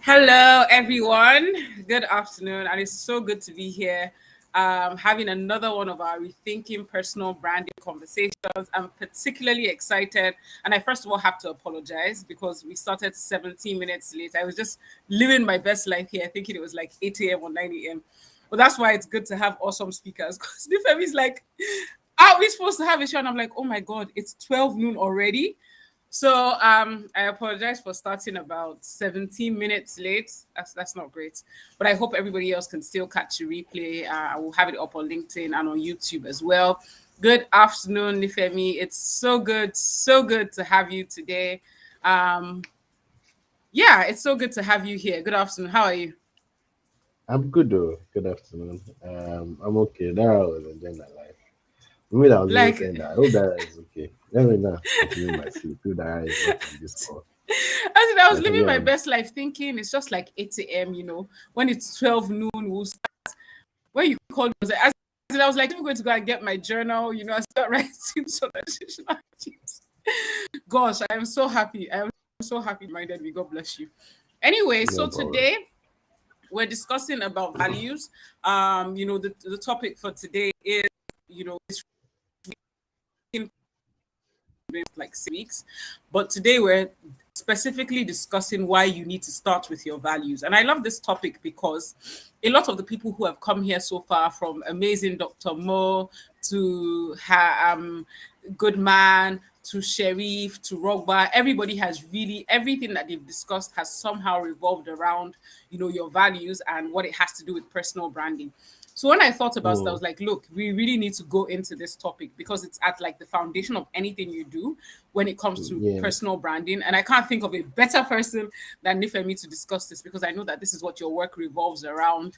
Hello, everyone. Good afternoon, and it's so good to be here. Having another one of our rethinking personal branding conversations. I'm particularly excited, and I first of all have to apologize because we started 17 minutes late. I was just living my best life here, thinking it was like 8 a.m. or 9 a.m. But that's why it's good to have awesome speakers. Because Nifemi's like, "Are we supposed to have a show?" And I'm like, "Oh my god, it's 12 noon already." So I apologize for starting about 17 minutes late. That's not great, but I hope everybody else can still catch the replay. I will have it up on LinkedIn and on YouTube as well. Good afternoon, Nifemi. It's so good to have you today. Um, yeah, it's so good to have you here. Good afternoon. How are you? I'm good though. Good afternoon. I'm okay. There I was enjoying my life. Maybe I was even Like, saying that. I hope that is okay. Let me now continue my sleep. If that is not on this call. I was But living yeah, my best life thinking it's just like 8 a.m., when it's 12 noon, we'll when you called me, I was like, I'm going to go and get my journal, I start writing so that she should not accuse. Gosh, I am so happy. I am so happy minded me. God bless you. Anyway, no so problem. today we're discussing about values. The topic for today is, it's like 6 weeks, but today we're specifically discussing why you need to start with your values. And I love this topic because a lot of the people who have come here so far, from amazing Dr. Mo to Good Man to Sheriff to Rogba, everybody has really, everything that they've discussed has somehow revolved around, your values and what it has to do with personal branding. So when I thought about it, I Mm, was like, look, we really need to go into this topic because it's at like the foundation of anything you do when it comes to yeah, personal branding. And I can't think of a better person than Nifemi to discuss this because I know that this is what your work revolves around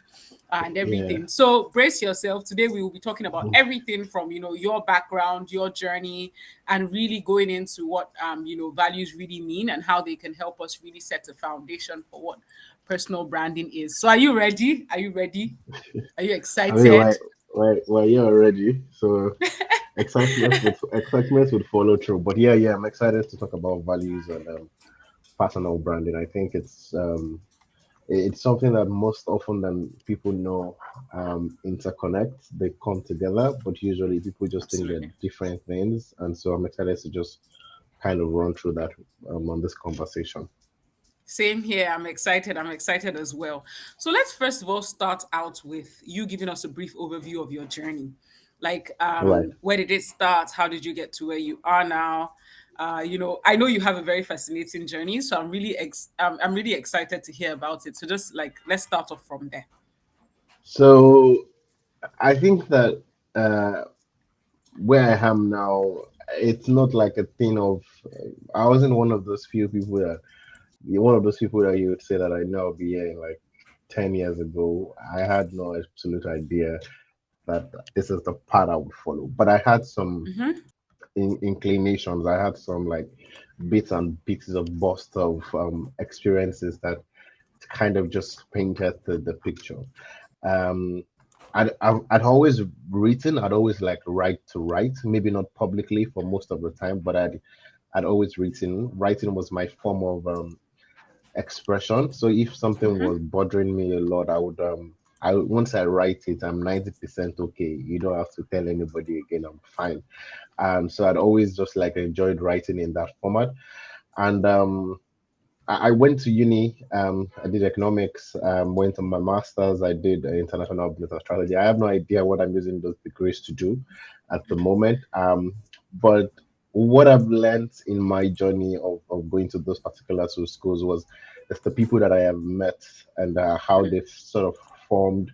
and yeah. everything. So brace yourself. Today we will be talking about everything from, your background, your journey, and really going into what values really mean and how they can help us really set a foundation for what personal branding is. So are you ready? Are you ready? Are you I mean, excited? why you're already so excitement would follow through. But yeah, I'm excited to talk about values and personal branding. I think it's something that most often than people know interconnect. They come together, but usually people just think they're Absolutely. different things. And so I'm excited to just kind of run through that on this conversation. Same here. I'm excited. I'm excited as well. So let's first of all start out with you giving us a brief overview of your journey. Like, Right. where did it start? How did you get to where you are now? I know you have a very fascinating journey, so I'm really excited to hear about it. So just like let's start off from there. So I think that uh, where I am now, it's not like a thing of. I wasn't one of those few people that one of those people that you would say that I know be here in like 10 years ago. I had no absolute idea that this is the path I would follow. But I had some Mm-hmm. inclinations. I had some like bits and pieces of bust of experiences that kind of just painted the picture. Um, I'd always written. I'd always like write. Maybe not publicly for most of the time, but I'd always written. Writing was my form of expression. So if something Mm-hmm. was bothering me a lot, once I write it, I'm 90% okay. You don't have to tell anybody again. I'm fine. So I'd always just like enjoyed writing in that format. And I went to uni. I did economics. Went to my masters. I did international business strategy. I have no idea what I'm using those degrees to do at the moment. But what I've learned in my journey of going to those particular two schools was it's the people that I have met and how they've sort of formed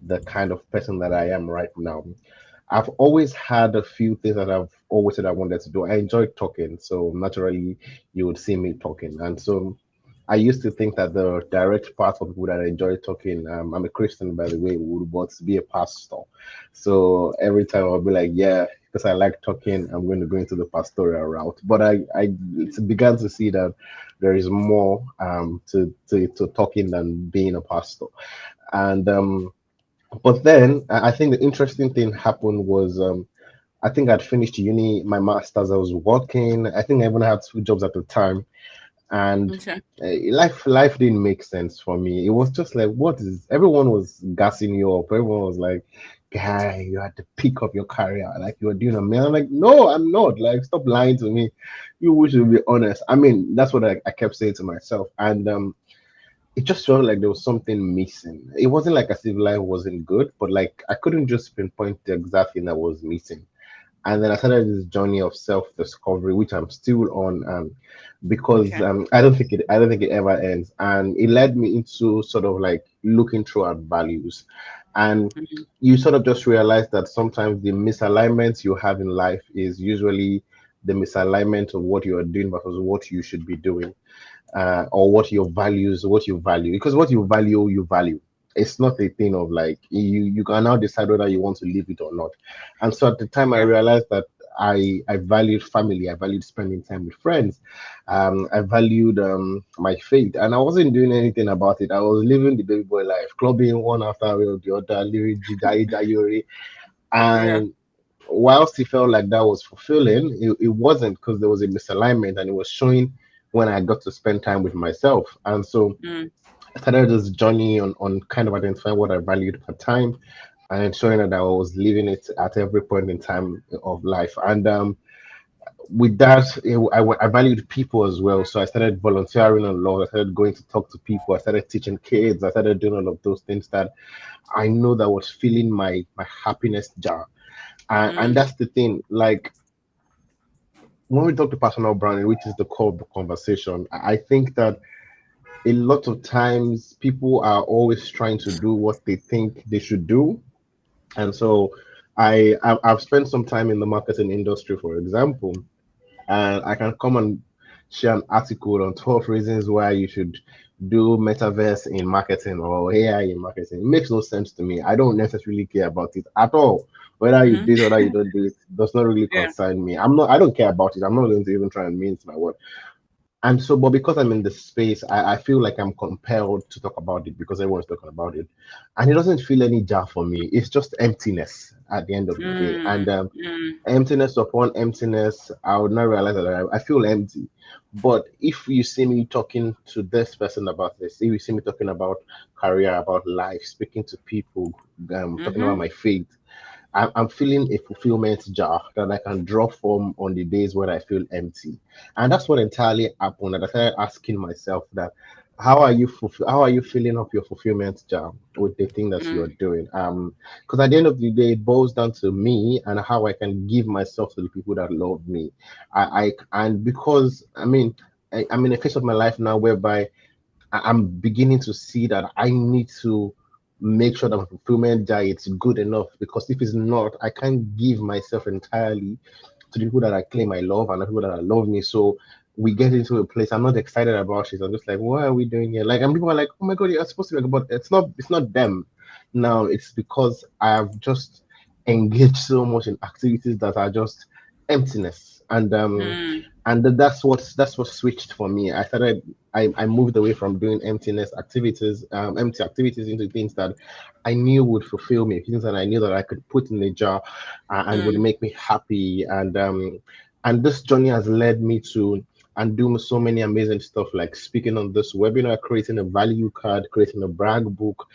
the kind of person that I am right now. I've always had a few things that I've always said I wanted to do. I enjoy talking, so naturally you would see me talking. And so I used to think that the direct path for people that enjoy talking, I'm a Christian by the way, would want to be a pastor. So every time I'll be like, yeah, because I like talking, I'm going to go into the pastoral route. But I began to see that there is more to talking than being a pastor. And but then I think the interesting thing happened was I think I'd finished uni, my master's, I was working. I think I even had two jobs at the time. and Okay. life didn't make sense for me. It was just like, what is, everyone was gassing you up, everyone was like, guy, you had to pick up your career like you were doing a man. I'm like, no, I'm not. Like, stop lying to me. You should be honest. I mean, that's what I kept saying to myself. And it just felt like there was something missing. It wasn't like as if life wasn't good, but like I couldn't just pinpoint the exact thing that was missing. And then I started this journey of self-discovery, which I'm still on, because Okay. I don't think it ever ends. And it led me into sort of like looking through our values, and Mhm. you sort of just realize that sometimes the misalignments you have in life is usually the misalignment of what you are doing versus what you should be doing, or what your values, what you value. Because what you value. It's not a thing of like you can now decide whether you want to leave it or not. And so at the time I Yeah. realized that I valued family, I valued spending time with friends, I valued my faith, and I wasn't doing anything about it. I was living the baby boy life, clubbing one after the other, living jidai jayori, Yeah. and whilst it felt like that was fulfilling, it wasn't, because there was a misalignment and it was showing when I got to spend time with myself. And so Mm. I started this journey on kind of identifying what I valued per time and ensuring that I was living it at every point in time of life. And with that, I valued people as well. So I started volunteering a lot. I started going to talk to people. I started teaching kids. I started doing all of those things that I know that was filling my happiness jar. And Mm. that's the thing. Like, when we talk to personal branding, which is the core of the conversation, I think that a lot of times people are always trying to do what they think they should do. And so I've spent some time in the marketing industry, for example, and I can come and share an article on 12 reasons why you should do metaverse in marketing or AI in marketing. It makes no sense to me. I don't necessarily care about it at all. Whether you Mhm. do it or whether you don't do it does not really Yeah. concern me. I don't care about it. I'm not going to even try and mince my word. And so, but because I'm in the space, I feel like I'm compelled to talk about it because everyone's talking about it. And it doesn't feel any jar for me. It's just emptiness at the end of the day. And Mm. Mm. emptiness upon emptiness, I would not realize that I feel empty. But if you see me talking to this person about this, if you see me talking about career, about life, speaking to people, talking about Mhm. my faith, I'm feeling a fulfillment jar that I can draw from on the days when I feel empty. And that's what entirely happened. And I started asking myself that, how are you filling up your fulfillment jar with the thing that you're Mm. doing? Because at the end of the day, it boils down to me and how I can give myself to the people that love me. And because I'm in a phase of my life now whereby I'm beginning to see that I need to make sure that my fulfillment diet is good enough, because if it's not, I can't give myself entirely to the people that I claim I love and the people that love me. So we get into a place I'm not excited about it. I'm just like, what are we doing here? Like, and people are like, oh my god, you're supposed to be about. It's not them. Now it's because I've just engaged so much in activities that are just emptiness, Mm. and that's what switched for me. I moved away from doing empty activities, into things that I knew would fulfill me, things that I knew that I could put in a jar, and would Mm. make me happy. And this journey has led me to and do so many amazing stuff, like speaking on this webinar, creating a value card, creating a brag book,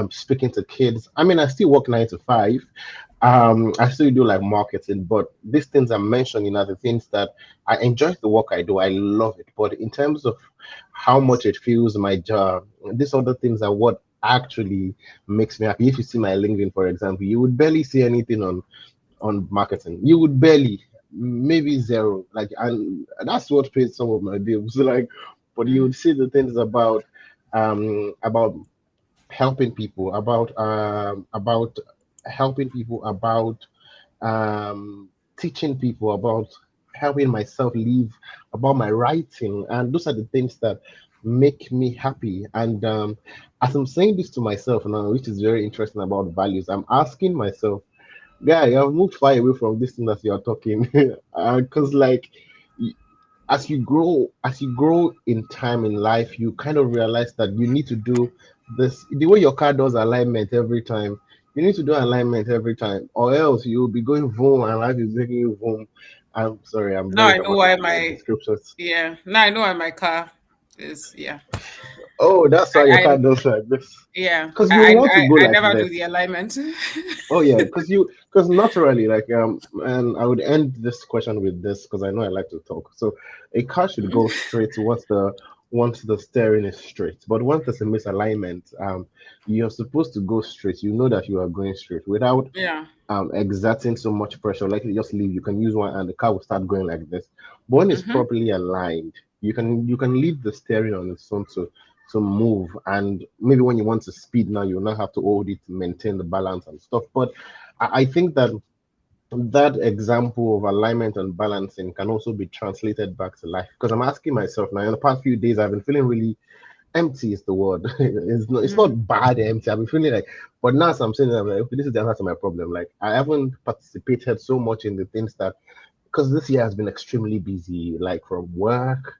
speaking to kids. I mean, I still work 9 to 5. I still do like marketing, but these things I'm mentioning are the things that I enjoy the work I do. I love it. But in terms of how much it fills my job, these other things are what actually makes me happy. If you see my LinkedIn, for example, you would barely see anything on marketing. You would barely, maybe zero. Like, and that's what pays some of my bills. Like, but you Mm. would see the things about helping people, about helping people, about um, teaching people, about helping myself live, about my writing, and those are the things that make me happy. And as I'm saying this to myself now, which is very interesting about values, I'm asking myself, guy, I've moved far away from this thing that you're talking, because like as you grow in time in life, you kind of realize that you need to do this the way your car does alignment every time. You need to do alignment every time, or else you'll be going boom and life is making you boom. I'm sorry, I'm Now very I know dramatic why with my my descriptions. yeah. Now I know why my car is yeah. Oh, that's why your I car does like this. yeah. Because you want to go I like never do this. the alignment. Oh yeah, because naturally, and I would end this question with this because I know I like to talk. So a car should go straight once the steering is straight, but once there's a misalignment, you're supposed to go straight. You know that you are going straight without Yeah. exerting so much pressure. Like you just leave, you can use one, and the car will start going like this. But when it's Mm-hmm. properly aligned, you can leave the steering on its own to move, and maybe when you want to speed now, you'll not have to hold it to maintain the balance and stuff. But I think that that example of alignment and balancing can also be translated back to life because I'm asking myself now in the past few days I've been feeling really empty is the word. It's not bad empty. I've been feeling like, but now as I'm saying, I'm like, okay, this is the answer to my problem. Like I haven't participated so much in the things that because this year has been extremely busy, like from work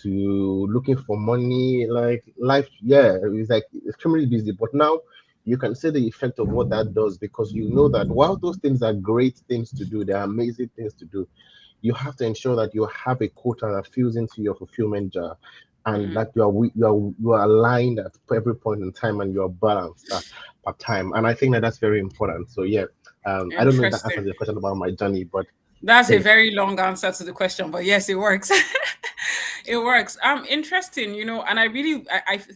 to looking for money, like life. Yeah, it's like extremely busy. But now you can see the effect of what that does because you know that while those things are great things to do, they're amazing things to do, you have to ensure that you have a quota that fills into your fulfillment jar and Mm. that you are aligned at every point in time and you're balanced per time. And I think that that's very important. So yeah, I don't know if that answers Interesting. your question about my journey, but That's a hey. very long answer to the question, but yes, it works. It works. Interesting, and I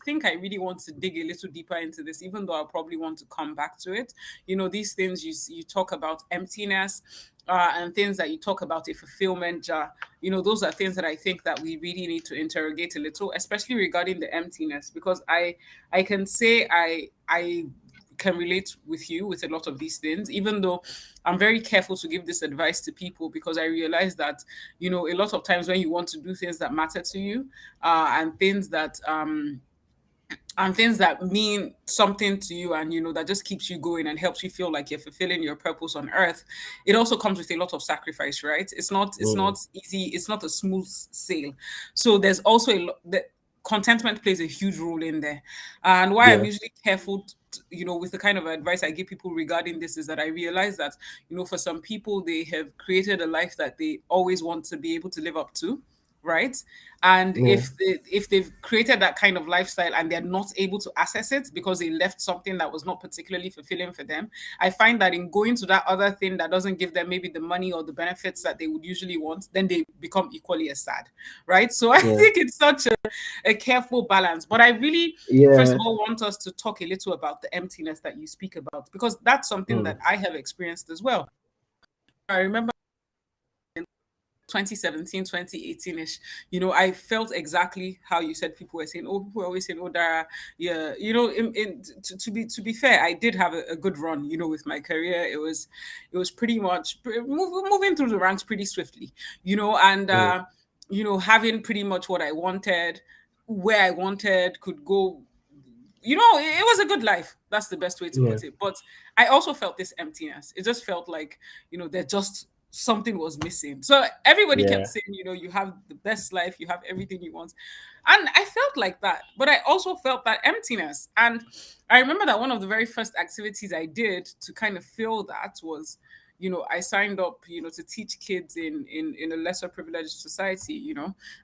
think I really want to dig a little deeper into this, even though I'll probably want to come back to it. These things you talk about emptiness, and things that you talk about a fulfillment jar. Those are things that I think that we really need to interrogate a little, especially regarding the emptiness, because I can say I can relate with you with a lot of these things, even though I'm very careful to give this advice to people because I realize that, a lot of times when you want to do things that matter to you, and things that mean something to you, and that just keeps you going and helps you feel like you're fulfilling your purpose on earth, it also comes with a lot of sacrifice, right? It's not Mm, easy, it's not a smooth sail. So there's also the contentment plays a huge role in there. And why I'm yeah, usually careful with the kind of advice I give people regarding this is that I realize that, for some people, they have created a life that they always want to be able to live up to, right? And yeah, if they've created that kind of lifestyle and they're not able to access it because they left something that was not particularly fulfilling for them, I find that in going to that other thing that doesn't give them maybe the money or the benefits that they would usually want, then they become equally as sad, right? So I yeah, think it's such a careful balance. But I really, first yeah. of all, want us to talk a little about the emptiness that you speak about, because that's something Mm, that I have experienced as well. I remember 2017, 2018ish, I felt exactly how you said. People were saying, oh, people were always saying, oh, Dara, yeah, to be fair, I did have a good run, with my career. It was pretty much moving through the ranks pretty swiftly, and mm, having pretty much what I wanted, where I wanted, could go. It was a good life. That's the best way to yeah, put it. But I also felt this emptiness. It just felt like, there just something was missing. So everybody kept yeah, saying, you have the best life, you have everything you want. And I felt like that. But I also felt that emptiness. And I remember that one of the very first activities I did to kind of feel that was, I signed up, to teach kids in a lesser privileged society.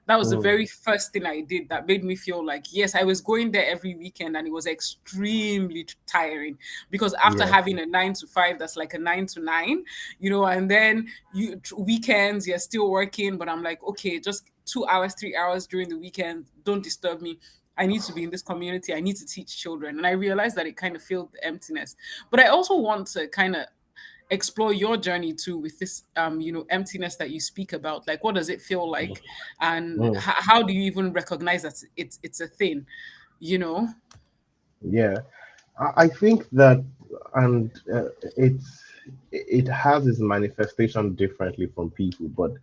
That was the mm, very first thing I did that made me feel like, yes, I was going there every weekend, and it was extremely tiring because after yeah, having a 9 to 5, that's like a 9 to 9, and then weekends, you're still working, but I'm like, okay, just 2 hours, 3 hours during the weekend, don't disturb me. I need to be in this community. I need to teach children. And I realized that it kind of filled the emptiness. But I also want to kind of explore your journey too with this emptiness that you speak about. Like, what does it feel mm, like, and mm, how do you even recognize that it's a thing, you know yeah. I think that, and it has its manifestation differently from people, but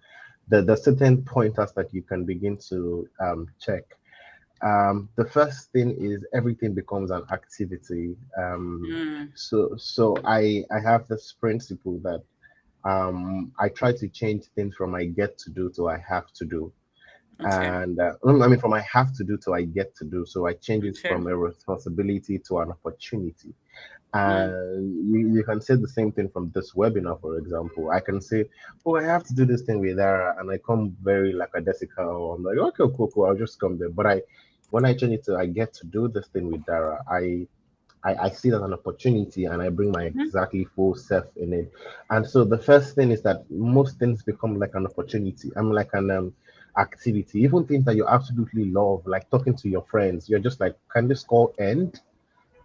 the certain pointers that you can begin to check. The first thing is everything becomes an activity. mm, So I have this principle that I try to change things from I get to do to I have to do. Okay. And I mean, from I have to do to I get to do. So I change it Okay. from a responsibility to an opportunity. Mm. And you can say the same thing from this webinar, for example. I can say, oh, I have to do this thing with Dara, and I come very lackadaisical. I'm like, okay, cool, cool, I'll just come there. But when I change it to I get to do this thing with Dara, I see it as an opportunity and I bring my Mhm. exactly full self in it. And so the first thing is that most things become like an opportunity. I'm like an activity, even things that you absolutely love, like talking to your friends. You're just like, can this call end?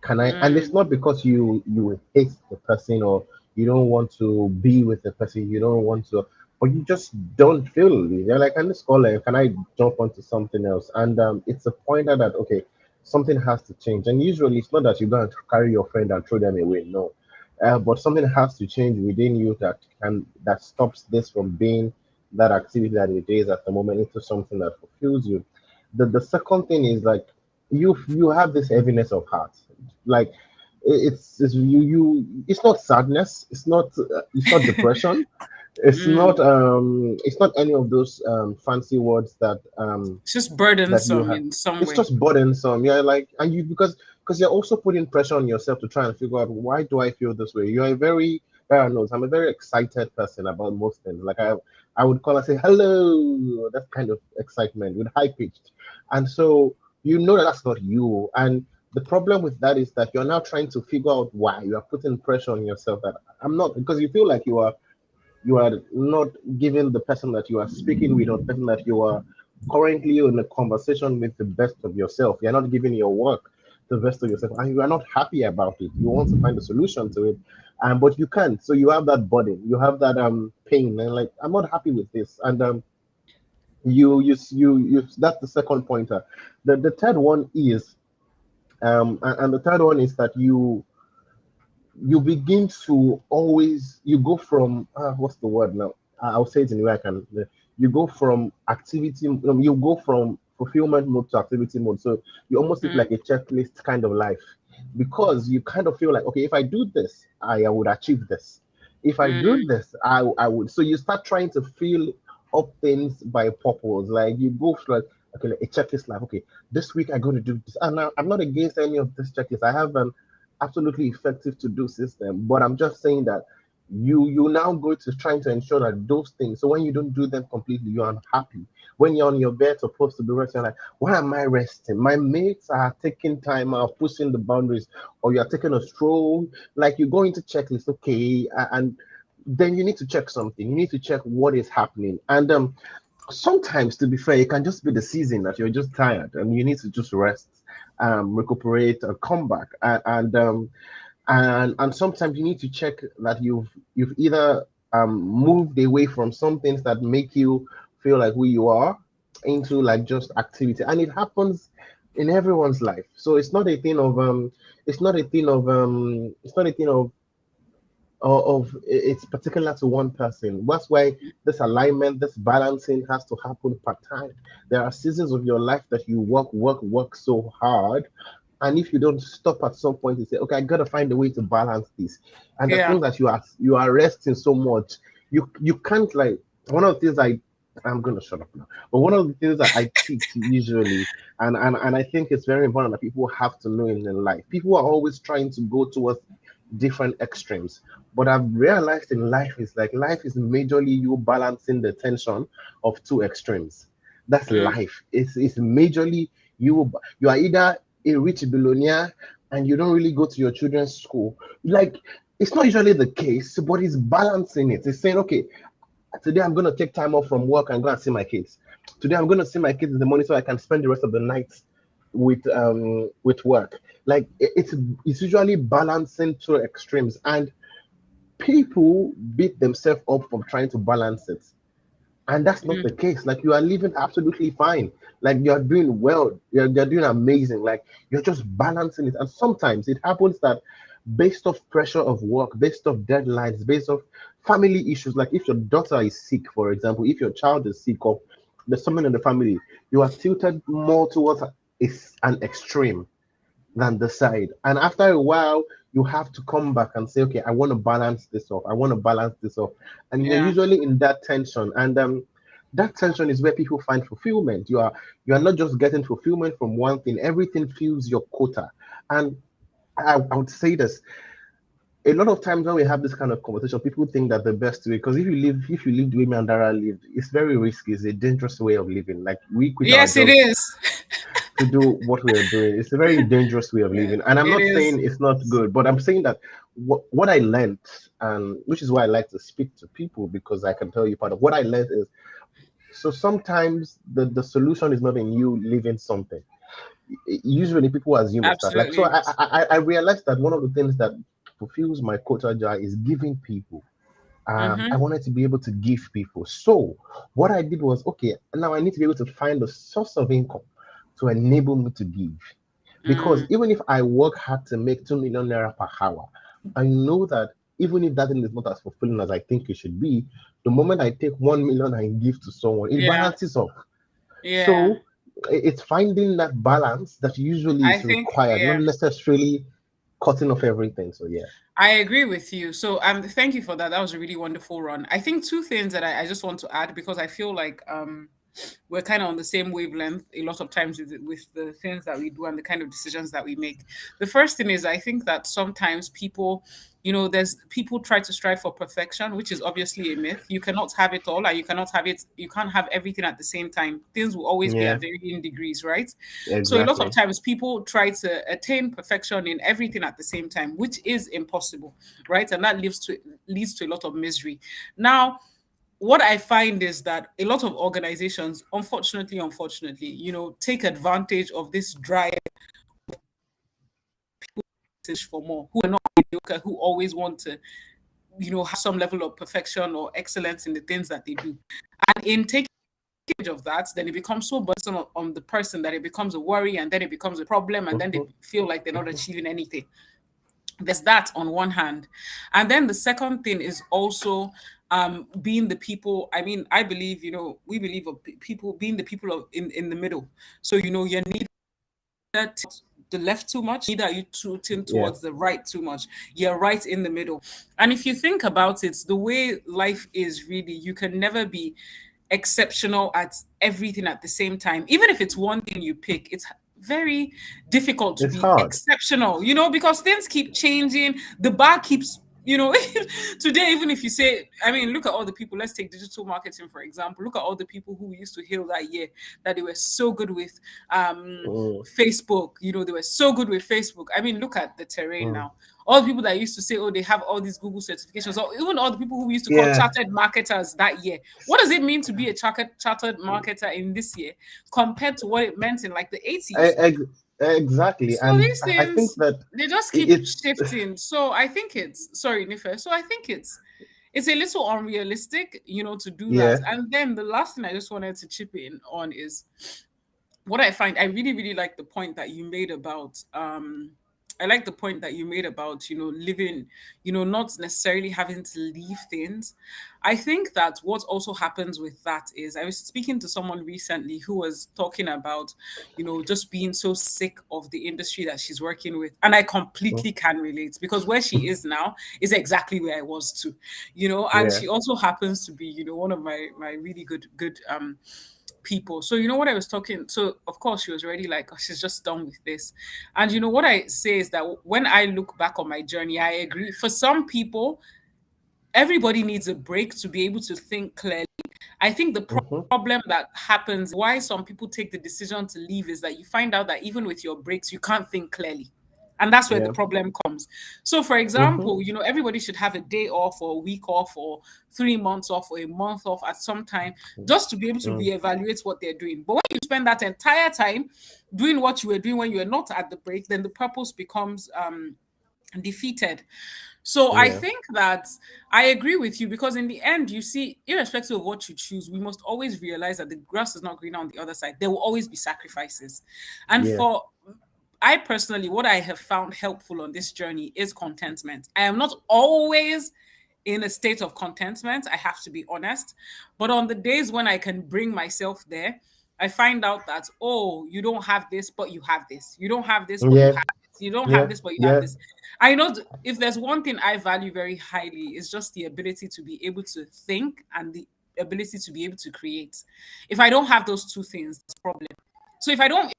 Can I? And it's Mm. not because you hate the person or you don't want to be with the person, you don't want to, but you just don't feel it. You're like, can this call end? Can I jump onto something else? And it's a pointer that okay, something has to change. And usually it's not that you're going to carry your friend and throw them away. No, but something has to change within you that stops this from being that activity that it is at the moment into something that fulfills you. The second thing is like you have this heaviness of heart, like it's it's not sadness, it's not depression, Mm. it's not any of those fancy words It's just that you burdensome have. in some It's way. just burdensome. Yeah, like, and you because you're also putting pressure on yourself to try and figure out why do I feel this way. You're a very knows I'm a very excited person about most things. Like I would call and say hello, that kind of excitement with high pitched, and so you know that that's not you. And the problem with that is that you're now trying to figure out why you are putting pressure on yourself that I'm not, because you feel like you are not giving the person that you are speaking with or the person that you are currently in a conversation with the best of yourself. You're not giving your work the best of yourself, and you are not happy about it. You want to find a solution to it, but you can't. So you have that burden, you have that pain, and like I'm not happy with this, and you that's the second pointer. The third one is and the third one is that you begin to always you go from what's the word now? I'll say it in the way I can. You go from activity, you go from fulfillment mode to activity mode. So you almost live like Mm. a checklist kind of life, because you kind of feel like, okay, if I do this, I would achieve this. If I do Mm. this, I would. So you start trying to fill up things by purpose. Like you go through like, okay, like a checklist, like, okay, this week I'm going to do this. And I'm not against any of this checklist. I have absolutely effective to do system, but I'm just saying that you now go to trying to ensure that those things, so when you don't do them completely, you're unhappy. When you're on your bed supposed to be resting, like, why am I resting? My mates are taking time out, pushing the boundaries, or you're taking a stroll. Like you go into checklist, okay, and then you need to check something, you need to check what is happening. And sometimes, to be fair, it can just be the season that you're just tired and you need to just rest, recuperate, and come back. And sometimes you need to check that you've either moved away from some things that make you feel like who you are into like just activity, and it happens in everyone's life. So it's not a thing of it's particular to one person. That's why this alignment, this balancing has to happen part time. There are seasons of your life that you work so hard, and if you don't stop at some point and say, okay, I gotta find a way to balance this, and the Yeah. thing that you are resting so much, you can't, like, one of the things I'm gonna shut up now. But one of the things that I teach usually, and I think it's very important that people have to know in their life. People are always trying to go towards different extremes. But I've realized in life is majorly you balancing the tension of two extremes. That's Mm. life. It's majorly you are either a rich billionaire and you don't really go to your children's school. Like, it's not usually the case, but it's balancing it. It's saying, okay, today I'm gonna take time off from work and go and see my kids. Today I'm gonna see my kids in the morning so I can spend the rest of the night with work. Like it's usually balancing two extremes, and people beat themselves up for trying to balance it. And that's not the Mm. case. Like, you are living absolutely fine. Like, you're doing well. You're doing amazing. Like, you're just balancing it. And sometimes it happens that based off pressure of work, based off deadlines, based off family issues, like if your daughter is sick, for example, if your child is sick, or there's someone in the family, you are tilted more towards an extreme than the side. And after a while, you have to come back and say, okay, I want to balance this off. I want to balance this off. And you're Yeah. usually in that tension. And that tension is where people find fulfillment. You are not just getting fulfillment from one thing, everything fills your quota. And I would say this, a lot of times when we have this kind of conversation, people think that the best way, because if you live the way Mandara lived, it's very risky, it's a dangerous way of living. Like we quit our Yes, it jobs is. to do what we are doing. It's a very dangerous way of Yeah, living. And I'm it not is. saying it's not good, but I'm saying that what I learned, and which is why I like to speak to people, because I can tell you part of what I learned is, so sometimes the solution is not in you leaving something. Usually people assume it's that. Like, so Absolutely. I realized that one of the things that fulfills my quota jar is giving people. I Mm-hmm. wanted to be able to give people. So what I did was, okay, now I need to be able to find a source of income to enable me to give. Because Mm, even if I work hard to make 2 million naira per hour, I know that even if that thing is not as fulfilling as I think it should be, the moment I take 1 million and give to someone, it yeah, balances off. yeah. So it's finding that balance that usually I is think, required, not yeah. necessarily cutting off everything. So yeah. I agree with you. So thank you for that. That was a really wonderful run. I think two things that I just want to add because I feel like we're kind of on the same wavelength a lot of times with the things that we do and the kind of decisions that we make. The first thing is I think that sometimes people, there's people try to strive for perfection, which is obviously a myth. You cannot have it all, and you can't have everything at the same time. Things will always be Yeah, at varying degrees, right? So a lot of exactly. times people try to attain perfection in everything at the same time, which is impossible, right? And that leads to a lot of misery. Now, what I find is that a lot of organizations, unfortunately, take advantage of this drive for more, who are not mediocre, who always want to, have some level of perfection or excellence in the things that they do. And in taking of that, then it becomes so burdensome on the person that it becomes a worry, and then it becomes a problem, and then they Mhm, feel like they're not mhm. achieving anything. There's that on one hand. And then the second thing is also being the people. I mean, I believe, we believe of people being the people of in the middle. So, you're neither the left too much, neither are you tilting Yeah, towards the right too much. You're right in the middle. And if you think about it, the way life is really, you can never be exceptional at everything at the same time. Even if it's one thing you pick, it's very difficult to it's be hard. exceptional, because things keep changing. The bar keeps, today, even if you say, I mean, look at all the people, let's take digital marketing, for example. Look at all the people who we used to hail that year that they were so good with Mm, Facebook, they were so good with Facebook. I mean, look at the terrain mm. now. All the people that used to say, oh, they have all these Google certifications, or even all the people who we used to call Yeah, chartered marketers that year. What does it mean to be a chartered marketer in this year compared to what it meant in like the e- 80s? ex- exactly. So And these I think things, that they just keep it's shifting. So I think it's sorry, Nife. So I think it's a little unrealistic, to do that. yeah. And then the last thing I just wanted to chip in on is what I find, I really, really like the point that you made about I like the point that you made about, living, not necessarily having to leave things. I think that what also happens with that is I was speaking to someone recently who was talking about, just being so sick of the industry that she's working with. And I Mm, completely can relate because where she is now is exactly where I was too, and yeah. she also happens to be, one of my really good people. So what I was talking, so of course she was already like, oh, she's just done with this. And what I say is that when I look back on my journey, I agree. For some people, everybody needs a break to be able to think clearly. I think the Hmm. problem that happens, why some people take the decision to leave, is that you find out that even with your breaks, you can't think clearly. And that's where the Yeah. problem comes. So, for Hmm. example, everybody should have a day off or a week off or 3 months off or a month off at some time just to be able to Mm, reevaluate what they're doing. But when you spend that entire time doing what you were doing when you were not at the break, then the purpose becomes defeated. So I yeah. think that I agree with you because in the end, you see, irrespective of what you choose, we must always realize that the grass is not greener on the other side. There will always be sacrifices. And Yeah. for I personally, what I have found helpful on this journey is contentment. I am not always in a state of contentment, I have to be honest. But on the days when I can bring myself there, I find out that, oh, you don't have this, but you have this. You don't have this, but you Yeah. have this. You don't have Yeah. this, but you have Yeah. this. I know if there's one thing I value very highly, is just the ability to be able to think and the ability to be able to create. If I don't have those two things, that's a problem. So if I don't,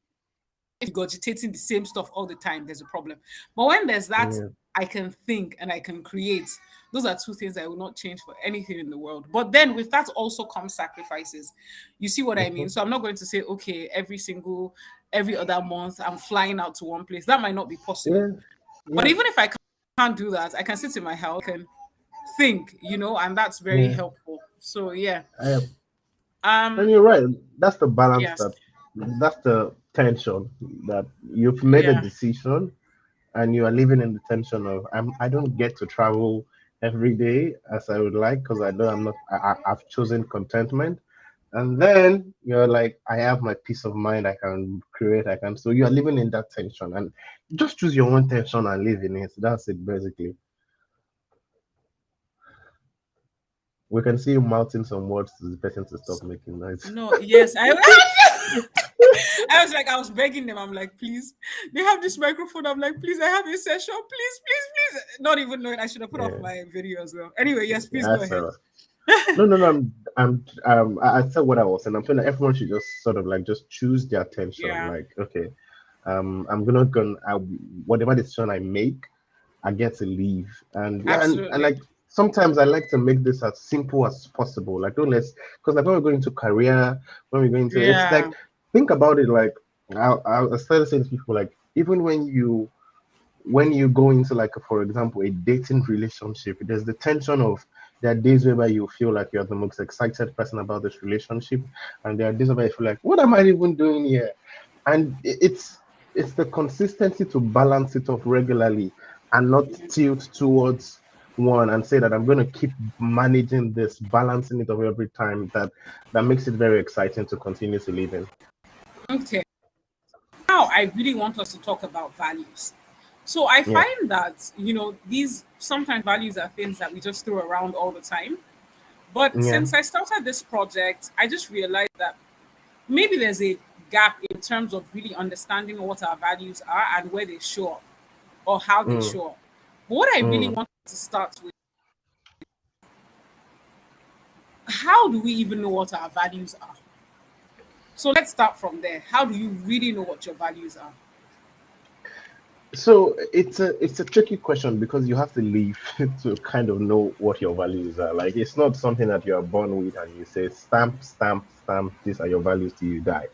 if regurgitating the same stuff all the time, there's a problem. But when there's that, Yeah. I can think and I can create. Those are two things I will not change for anything in the world. But then with that also comes sacrifices. You see what I mean? Mhm. So I'm not going to say, okay, every other month I'm flying out to one place. That might not be possible. Yeah. But Yeah. even if I can't do that, I can sit in my house and think, and that's very Yeah. helpful. So yeah. I, and Um, you're right. That's the balance yes. that's the tension that you've made a Yeah. decision and you are living in the tension of I don't get to travel every day as I would like because I know I'm not I've chosen contentment. And then you're like, I have my peace of mind, I can create, I can, so you're living in that tension and just choose your own tension and live in it. That's it basically. We can see you mouthing some words to the person to stop making noise. No, yes, I was like, I was begging them. I'm like, please, they have this microphone. I'm like, please, I have a session. Please, please, please. Not even knowing I should have put off Yeah. my video as well. Anyway, yes, please Yeah, go ahead. so no, no, no. I said what I was, and I'm feeling like everyone should just sort of like just choose their attention. Yeah, Like, okay, I'm gonna go. Whatever decision I make, I get to leave. And yeah, and absolutely. like sometimes I like to make this as simple as possible. Like, don't let's because like when we're going to career, when we're going to, it's Yeah, like think about it. Like, I started saying to people like even when you go into like for example a dating relationship, there's the tension of there are days whereby you feel like you're the most excited person about this relationship, and there are days where you feel like what am I even doing here? And it's the consistency to balance it off regularly and not tilt towards one and say that I'm going to keep managing this, balancing it off every time, that makes it very exciting to continue to live in. okay. Now I really want us to talk about values. So I Yeah. find that, these sometimes values are things that we just throw around all the time. But Yeah. since I started this project, I just realized that maybe there's a gap in terms of really understanding what our values are and where they show up or how they Mm, show up. But what I really mm. want to start with, how do we even know what our values are? So let's start from there. How do you really know what your values are? So it's a tricky question because you have to live to kind of know what your values are. Like it's not something that you are born with and you say stamp, stamp, stamp. These are your values till you die.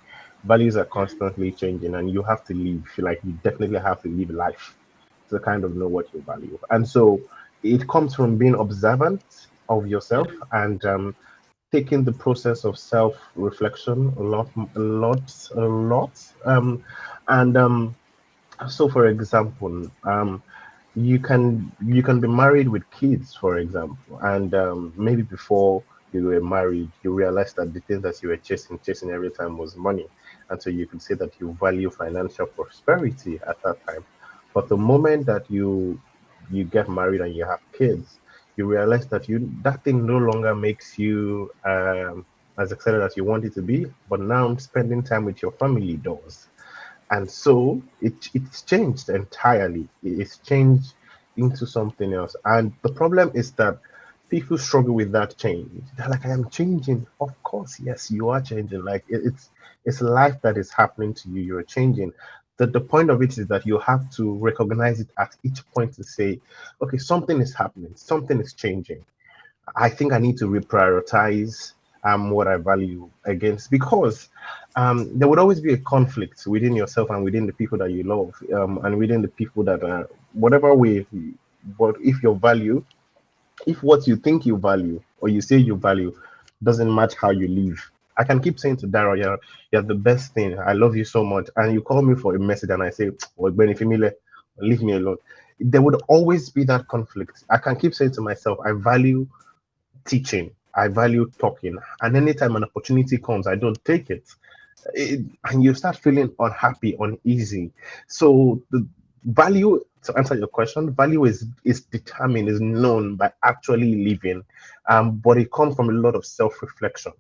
Values are constantly changing, and you have to live. Like you definitely have to live life to kind of know what you value. And so it comes from being observant of yourself and taking the process of self reflection a lot. And so for example, you can be married with kids, for example, and maybe before you were married, you realized that the things that you were chasing every time was money, and so you could say that you value financial prosperity at that time. But the moment that you get married and you have kids, you realize that that thing no longer makes you as excited as you want it to be. But now spending time with your family does, and so it's changed entirely. It's changed into something else, and the problem is that people struggle with that change. They're like, I am changing. Of course, yes, you are changing. Like it's life that is happening to you. You're changing. The point of it is that you have to recognize it at each point to say, okay, something is happening, something is changing. I think I need to reprioritize what I value against, because there would always be a conflict within yourself and within the people that you love, and within the people that whatever way. But if what you think you value or you say you value doesn't match how you live, I can keep saying to Dara, you're the best thing. I love you so much. And you call me for a message and I say, well, Benifimile, leave me alone. There would always be that conflict. I can keep saying to myself, I value teaching. I value talking. And anytime an opportunity comes, I don't take it, and you start feeling unhappy, uneasy. So the value, to answer your question, value is determined, is known by actually living, but it comes from a lot of self-reflection.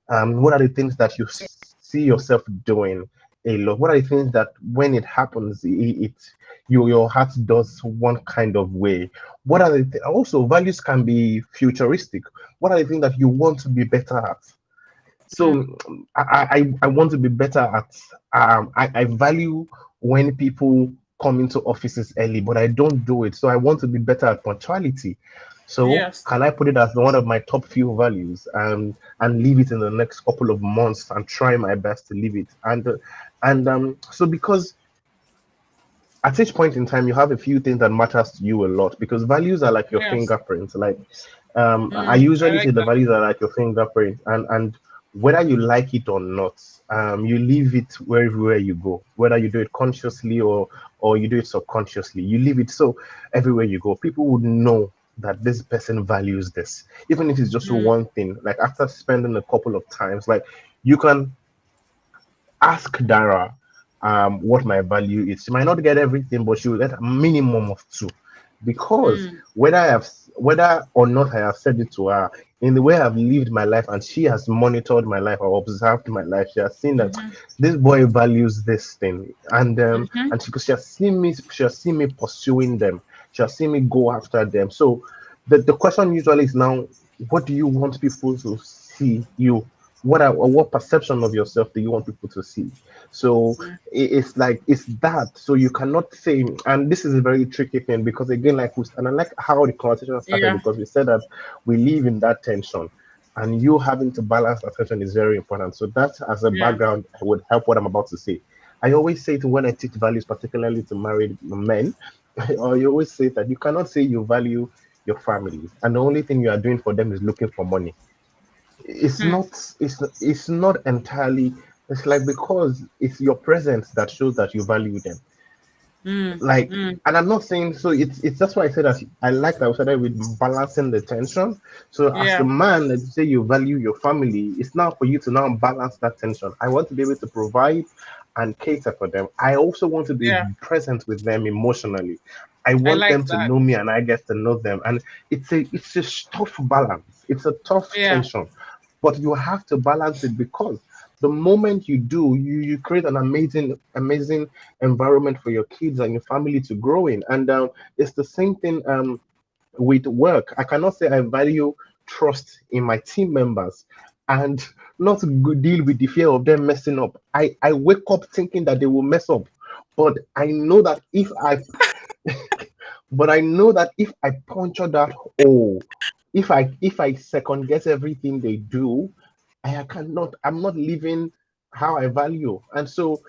What are the things that you see yourself doing a lot? What are the things that when it happens, your heart does one kind of way? What are also values can be futuristic? What are the things that you want to be better at? Mm, So I want to be better at I value when people come into offices early, but I don't do it. So I want to be better at punctuality. So yes. can I put it as one of my top few values and leave it in the next couple of months and try my best to leave it? And so because at each point in time you have a few things that matters to you a lot because values are like your Yes. fingerprints. Like I I usually say like the that. values are like your fingerprint, and whether you like it or not, you leave it wherever you go, whether you do it consciously or you do it subconsciously, you leave it. So everywhere you go, people would know that this person values this, even if it's just Mm, one thing. Like after spending a couple of times, like you can ask Dara what my value is. She might not get everything, but she will get a minimum of two. Because mm, whether or not I have said it to her, in the way I've lived my life and she has monitored my life or observed my life, she has seen that mm-hmm, this boy values this thing. mm-hmm, And she has seen me, she has seen me pursuing them, she has seen me go after them. So the question usually is now, what do you want people to see you? What perception of yourself do you want people to see? So mm, it's like it's that. So you cannot say, and this is a very tricky thing because again, and I like how the conversation started yeah. because we said that we live in that tension, and you having to balance that tension is very important. So that as a Yeah. background would help what I'm about to say. I always say to when I teach values, particularly to married men, or you always say that you cannot say you value your families, and the only thing you are doing for them is looking for money. It's Mm, not it's not entirely, it's like because it's your presence that shows that you value them. mm, Like, mm, and I'm not saying, so it's that's why I said that I like that we started with balancing the tension. So as the yeah. man that you say you value your family, it's now for you to now balance that tension. I want to be able to provide and cater for them. I also want to be Yeah. present with them emotionally. I I want them like to that. know me and I get to know them. And it's a tough balance. It's a tough Yeah. tension, but you have to balance it because the moment you do, you create an amazing environment for your kids and your family to grow in. And it's the same thing with work. I cannot say I value trust in my team members and not deal with the fear of them messing up. I wake up thinking that they will mess up, but I know that if I puncture that hole, if I second guess everything they do, I'm not living how I value. And so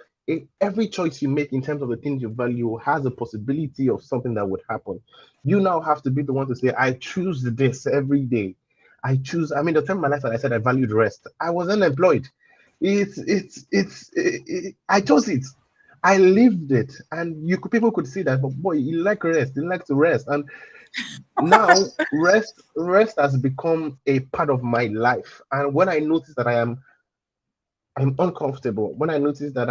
every choice you make in terms of the things you value has a possibility of something that would happen. You now have to be the one to say, I choose this every day. I mean, the time in my life that I said I valued rest, I was unemployed. I chose it. I lived it. And people could see that, but boy, you like rest, you like to rest. And now rest has become a part of my life. And when I notice that I'm uncomfortable, when I notice that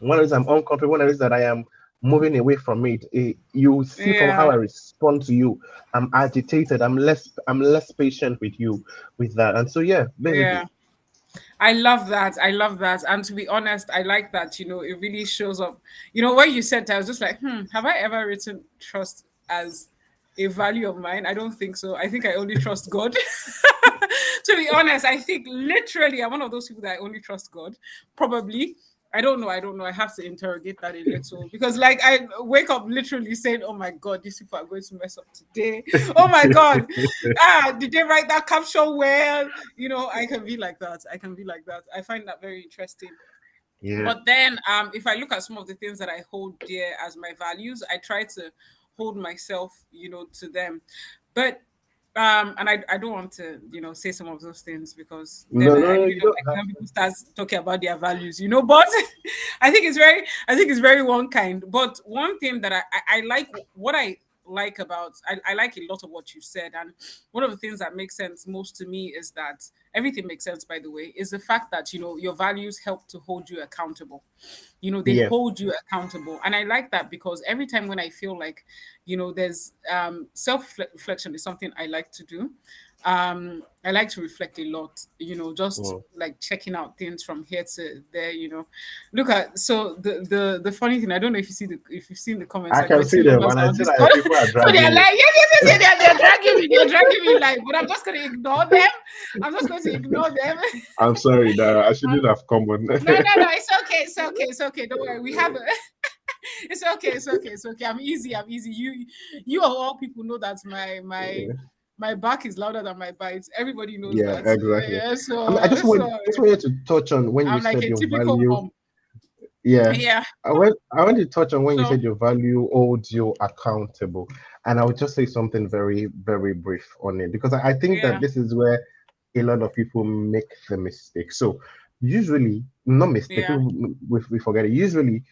when I notice I'm uncomfortable, when I notice that I am moving away from it, you see from how Yeah. I respond to you, I'm agitated, I'm less patient with you with that. And so yeah, Yeah. basically. I love that. I love that. And to be honest, I like that, it really shows up. When you said that, I was just like, have I ever written trust as a value of mine? I don't think so. I think I only trust God. To be honest, I think literally I'm one of those people that I only trust God. Probably. I don't know. I don't know. I have to interrogate that a little because, like, I wake up literally saying, "Oh my God, these people are going to mess up today. Oh my God, did they write that caption well?" I can be like that. I can be like that. I find that very interesting. Yeah. But then, if I look at some of the things that I hold dear as my values, I try to hold myself, to them. But and I don't want to, say some of those things because then No, I no, no, really you don't don't like have when people start talking about their values, But I think it's very one kind. But one thing that I like, what I like about I like a lot of what you said, and one of the things that makes sense most to me is that everything makes sense, by the way, is the fact that your values help to hold you accountable. They yeah. hold you accountable, and I like that because every time when I feel like there's self reflection is something I like to do. I like to reflect a lot, just Mm. like checking out things from here to there. Look at, so the funny thing, I don't know if you've seen the comments, I like my can see team them, members and are I on see Discord. that people are So they're dragging like, it. yes, yes, yes, yes, they're dragging me, like, but I'm just gonna ignore them. I'm just going to ignore them. I'm sorry that I shouldn't have come on. No, no, no, it's okay, it's okay, it's okay. Don't worry. We have a it's okay, it's okay, it's okay. I'm easy, I'm easy. You of all people know that my back is louder than my bites. Everybody knows Yeah, that. exactly. Yeah, I mean, I so so just wanted to touch on when you I'm like said a your typical value. mom. Yeah, Yeah. I want to touch on when you So said your value holds you accountable, and I would just say something very, very brief on it because I think that yeah, this is where a lot of people make the mistake. So usually, not mistake, yeah, we forget it. Usually,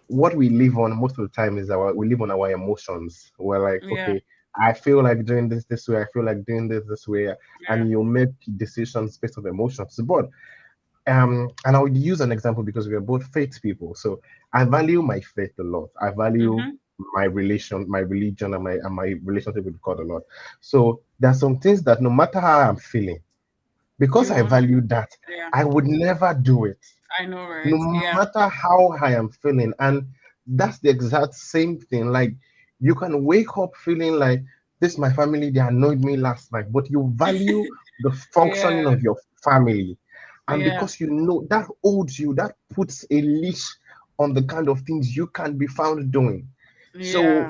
what we live on most of the time is we live on our emotions. We're like, yeah, okay, I feel like doing this way, I feel like doing this way, yeah. and you make decisions based on emotions. But and I would use an example because we are both faith people. So I value my faith a lot. I value Mm-hmm. my religion, and my relationship with God a lot. So there are some things that no matter how I'm feeling, because You I won't value do. that, Yeah. I would never do it I know, no right? Yeah. matter how I am feeling. And that's the exact same thing. Like you can wake up feeling like this, my family, they annoyed me last night, but you value the Yeah. functioning of your family. And Yeah. because you know that holds you, that puts a leash on the kind of things you can be found doing. So Yeah.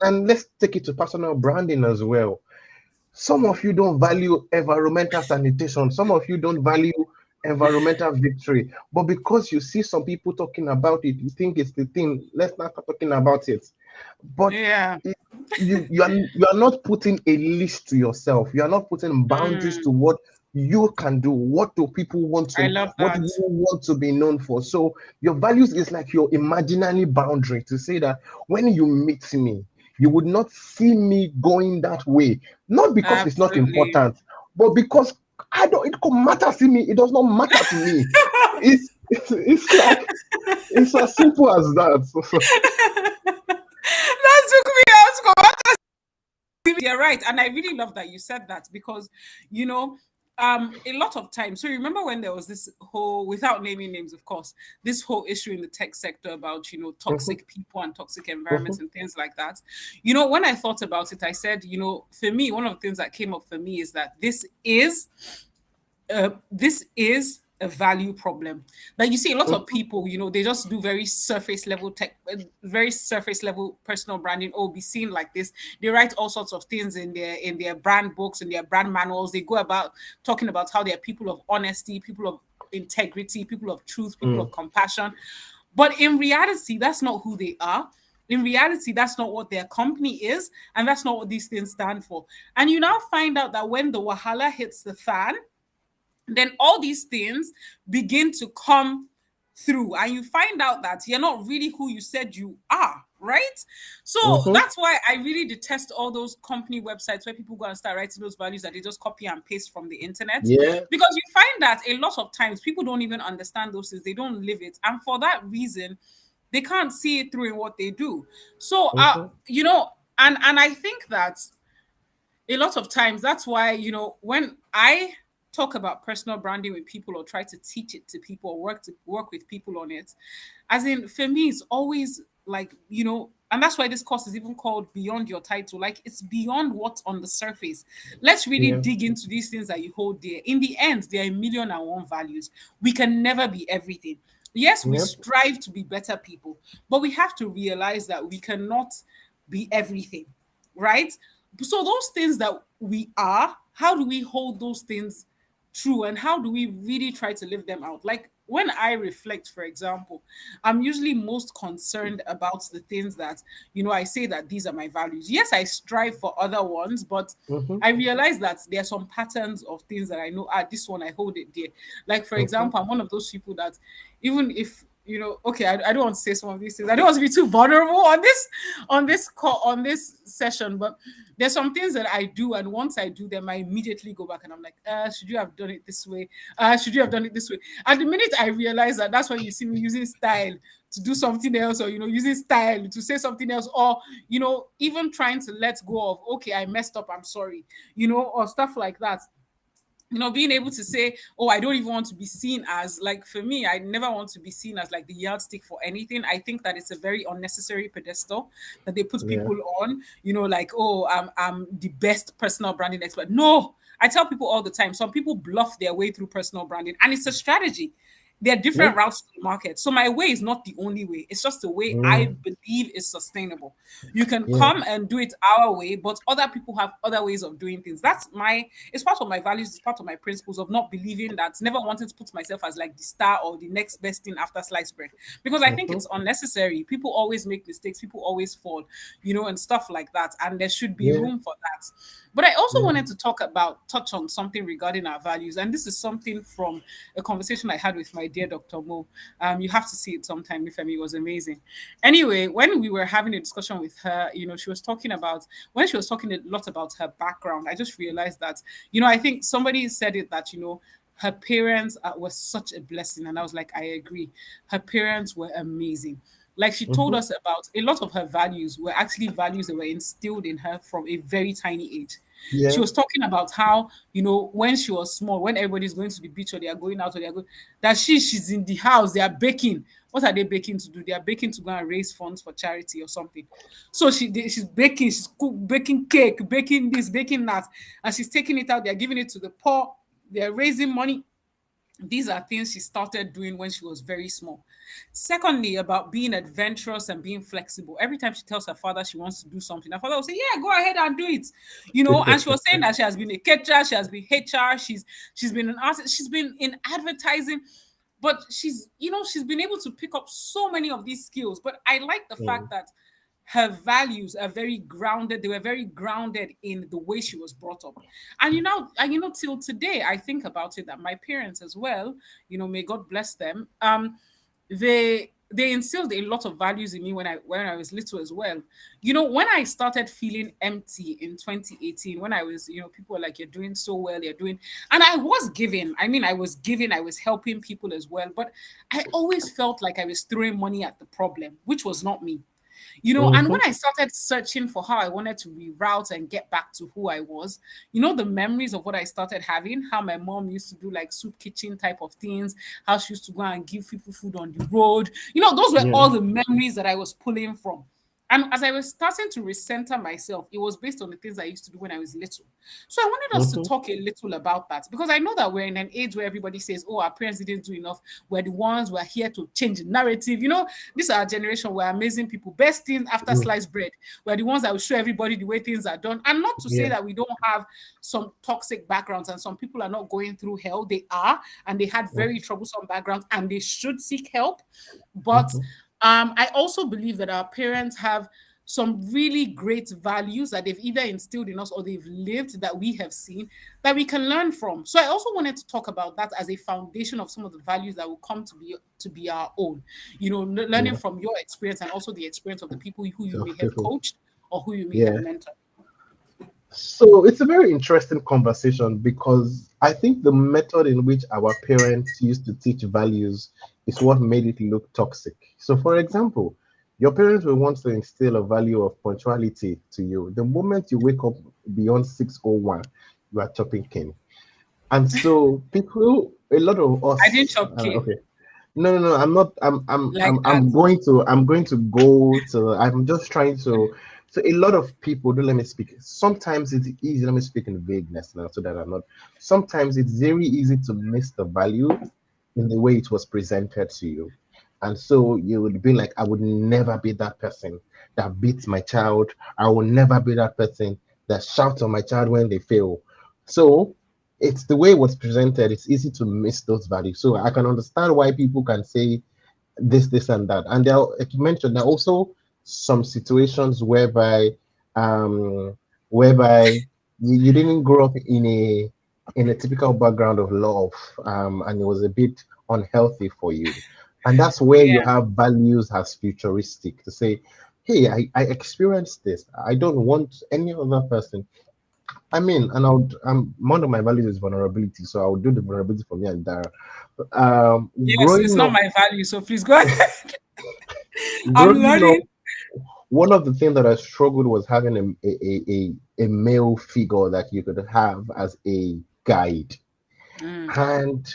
and let's take it to personal branding as well. Some of you don't value environmental sanitation. Some of you don't value environmental victory. But because you see some people talking about it, you think it's the thing. Let's not start talking about it. But Yeah. it, you are not putting a list to yourself. You are not putting boundaries to Mm, what you can do. I love What do you that. want to be known for? So your values is like your imaginary boundary to say that when you meet me, you would not see me going that way, not because it's not Absolutely. important, but because I don't. It could matter to me. It does not matter to me. It's like it's as simple as that. That took me out. You're right, and I really love that you said that because you know a lot of times, so remember when there was this whole, without naming names of course, this whole issue in the tech sector about Mhm, toxic people and toxic environments mhm, and things like that. When I thought about it, I said, for me, one of the things that came up for me is that this is a value problem. Like, you see a lot of mhm, people, they just do very surface level tech, very surface level personal branding. Oh, be seen like this. They write all sorts of things in their brand books, in their brand manuals. They go about talking about how they are people of honesty, people of integrity, people of truth, people mm, of compassion. But in reality, that's not who they are. In reality, that's not what their company is, and that's not what these things stand for. And you now find out that when the wahala hits the fan, then all these things begin to come through, and you find out that you're not really who you said you are, right? So mhm. that's why I really detest all those company websites where people go and start writing those values that they just copy and paste from the internet, Yeah. because you find that a lot of times people don't even understand those things, they don't live it, and for that reason they can't see it through in what they do. So Mhm, and I think that a lot of times that's why, when I talk about personal branding with people or try to teach it to people or work with people on it, as in, for me, it's always like, and that's why this course is even called Beyond Your Title. Like, it's beyond what's on the surface. Let's really yeah. dig into these things that you hold dear. In the end, there are a million and one values. We can never be everything. Yes, we Yep. strive to be better people, but we have to realize that we cannot be everything, right? So those things that we are, how do we hold those things true, and how do we really try to live them out? Like, when I reflect, for example, I'm usually most concerned about the things that, I say that these are my values. Yes, I strive for other ones, but Mhm, I realize that there are some patterns of things that I know, this one I hold it dear. Like, for mhm, example, I'm one of those people that, even if okay, I don't want to say some of these things. I don't want to be too vulnerable on this call, on this session, but there's some things that I do, and once I do them, I immediately go back and I'm like, should you have done it this way? Should you have done it this way? And the minute I realize that, that's when you see me using style to do something else, or using style to say something else, or even trying to let go of, okay, I messed up, I'm sorry, or stuff like that. Being able to say, oh, I don't even want to be seen as, like, for me, I never want to be seen as like the yardstick for anything. I think that it's a very unnecessary pedestal that they put Yeah. people on, like, oh, I'm the best personal branding expert. No, I tell people all the time, some people bluff their way through personal branding, and it's a strategy. There are different Yep. routes to the market. So my way is not the only way. It's just the way I Mm, believe is sustainable. You can yeah. come and do it our way, but other people have other ways of doing things. It's part of my values, it's part of my principles of not believing that, never wanting to put myself as like the star or the next best thing after sliced bread. Because I think Mm-hmm. it's unnecessary. People always make mistakes, people always fall, and stuff like that. And there should be Yeah. room for that. But I also Yeah. wanted to touch on something regarding our values. And this is something from a conversation I had with my dear Dr. Mo. You have to see it sometime, Ifemi. It was amazing. Anyway, when we were having a discussion with her, she was talking about, when she was talking a lot about her background, I just realized that, I think somebody said it that, her parents were such a blessing. And I was like, I agree. Her parents were amazing. Like, she told Mm-hmm. us about a lot of her values were actually values that were instilled in her from a very tiny age. She Yeah. was talking about how, when she was small, when everybody's going to the beach or they are going out or they are going, that she's in the house, they are baking. What are they baking to do? They are baking to go and raise funds for charity or something. So she's baking, baking cake, baking this, baking that, and she's taking it out. They're giving it to the poor. They're raising money. These are things she started doing when she was very small. Secondly, about being adventurous and being flexible. Every time she tells her father she wants to do something, her father will say, yeah, go ahead and do it. And she was saying that she has been a caterer, she has been HR, she's been an artist, she's been in advertising, but she's been able to pick up so many of these skills. But I like the Mm. fact that her values are very grounded. They were very grounded in the way she was brought up. Till today, I think about it that my parents as well, may God bless them. They instilled a lot of values in me when I was little as well. When I started feeling empty in 2018, when I was, people were like, you're doing so well, you're doing, and I was giving. I mean, I was giving, I was helping people as well, but I always felt like I was throwing money at the problem, which was not me. And when Mm-hmm. I started searching for how I wanted to reroute and get back to who I was, the memories of what I started having, how my mom used to do like soup kitchen type of things, how she used to go and give people food on the road, those were Yeah. all the memories that I was pulling from. And as I was starting to recenter myself, it was based on the things I used to do when I was little. So I wanted us to Mm-hmm. talk a little about that, because I know that we're in an age where everybody says, oh, our parents didn't do enough. We're the ones who are here to change the narrative. This is our generation. We're amazing people. Best thing after Mm. sliced bread. We're the ones that will show everybody the way things are done. And not to say Yeah. that we don't have some toxic backgrounds and some people are not going through hell. They are, and they had very troublesome backgrounds and they should seek help. But Mm-hmm. I also believe that our parents have some really great values that they've either instilled in us or they've lived that we have seen that we can learn from. So I also wanted to talk about that as a foundation of some of the values that will come to be our own. Learning Yeah. from your experience and also the experience of the people who you So may have people. coached or who you may have Yeah. mentored. So it's a very interesting conversation because I think the method in which our parents used to teach values is what made it look toxic. So, for example, your parents will want to instill a value of punctuality to you. The moment you wake up beyond 6:01, you are chopping cane. And so, people, a lot of I didn't us, chop cane okay, no, no, no. I'm not. like that. I'm going to go to. I'm just trying to. So a lot of people don't let me speak. Sometimes it's easy. Let me speak in vagueness now, so that I'm not. Sometimes it's very easy to miss the value in the way it was presented to you, and so you would be like, I would never be that person that beats my child. I will never be that person that shouts on my child when they fail. So it's the way it was presented. It's easy to miss those values. So I can understand why people can say this, and that. And there, like you mentioned, there are also some situations um, whereby you didn't grow up in a typical background of love, and it was a bit unhealthy for you. And that's where you Yeah. have values as futuristic to say, hey, I experienced this. I don't want any other person. I mean, and one of my values is vulnerability, so I would do the vulnerability for me and Dara. Yes, it's Growing not up, my value, so please go ahead. I'm growing up, learning. one of the things that I struggled was having a male figure that you could have as a guide. Mm, And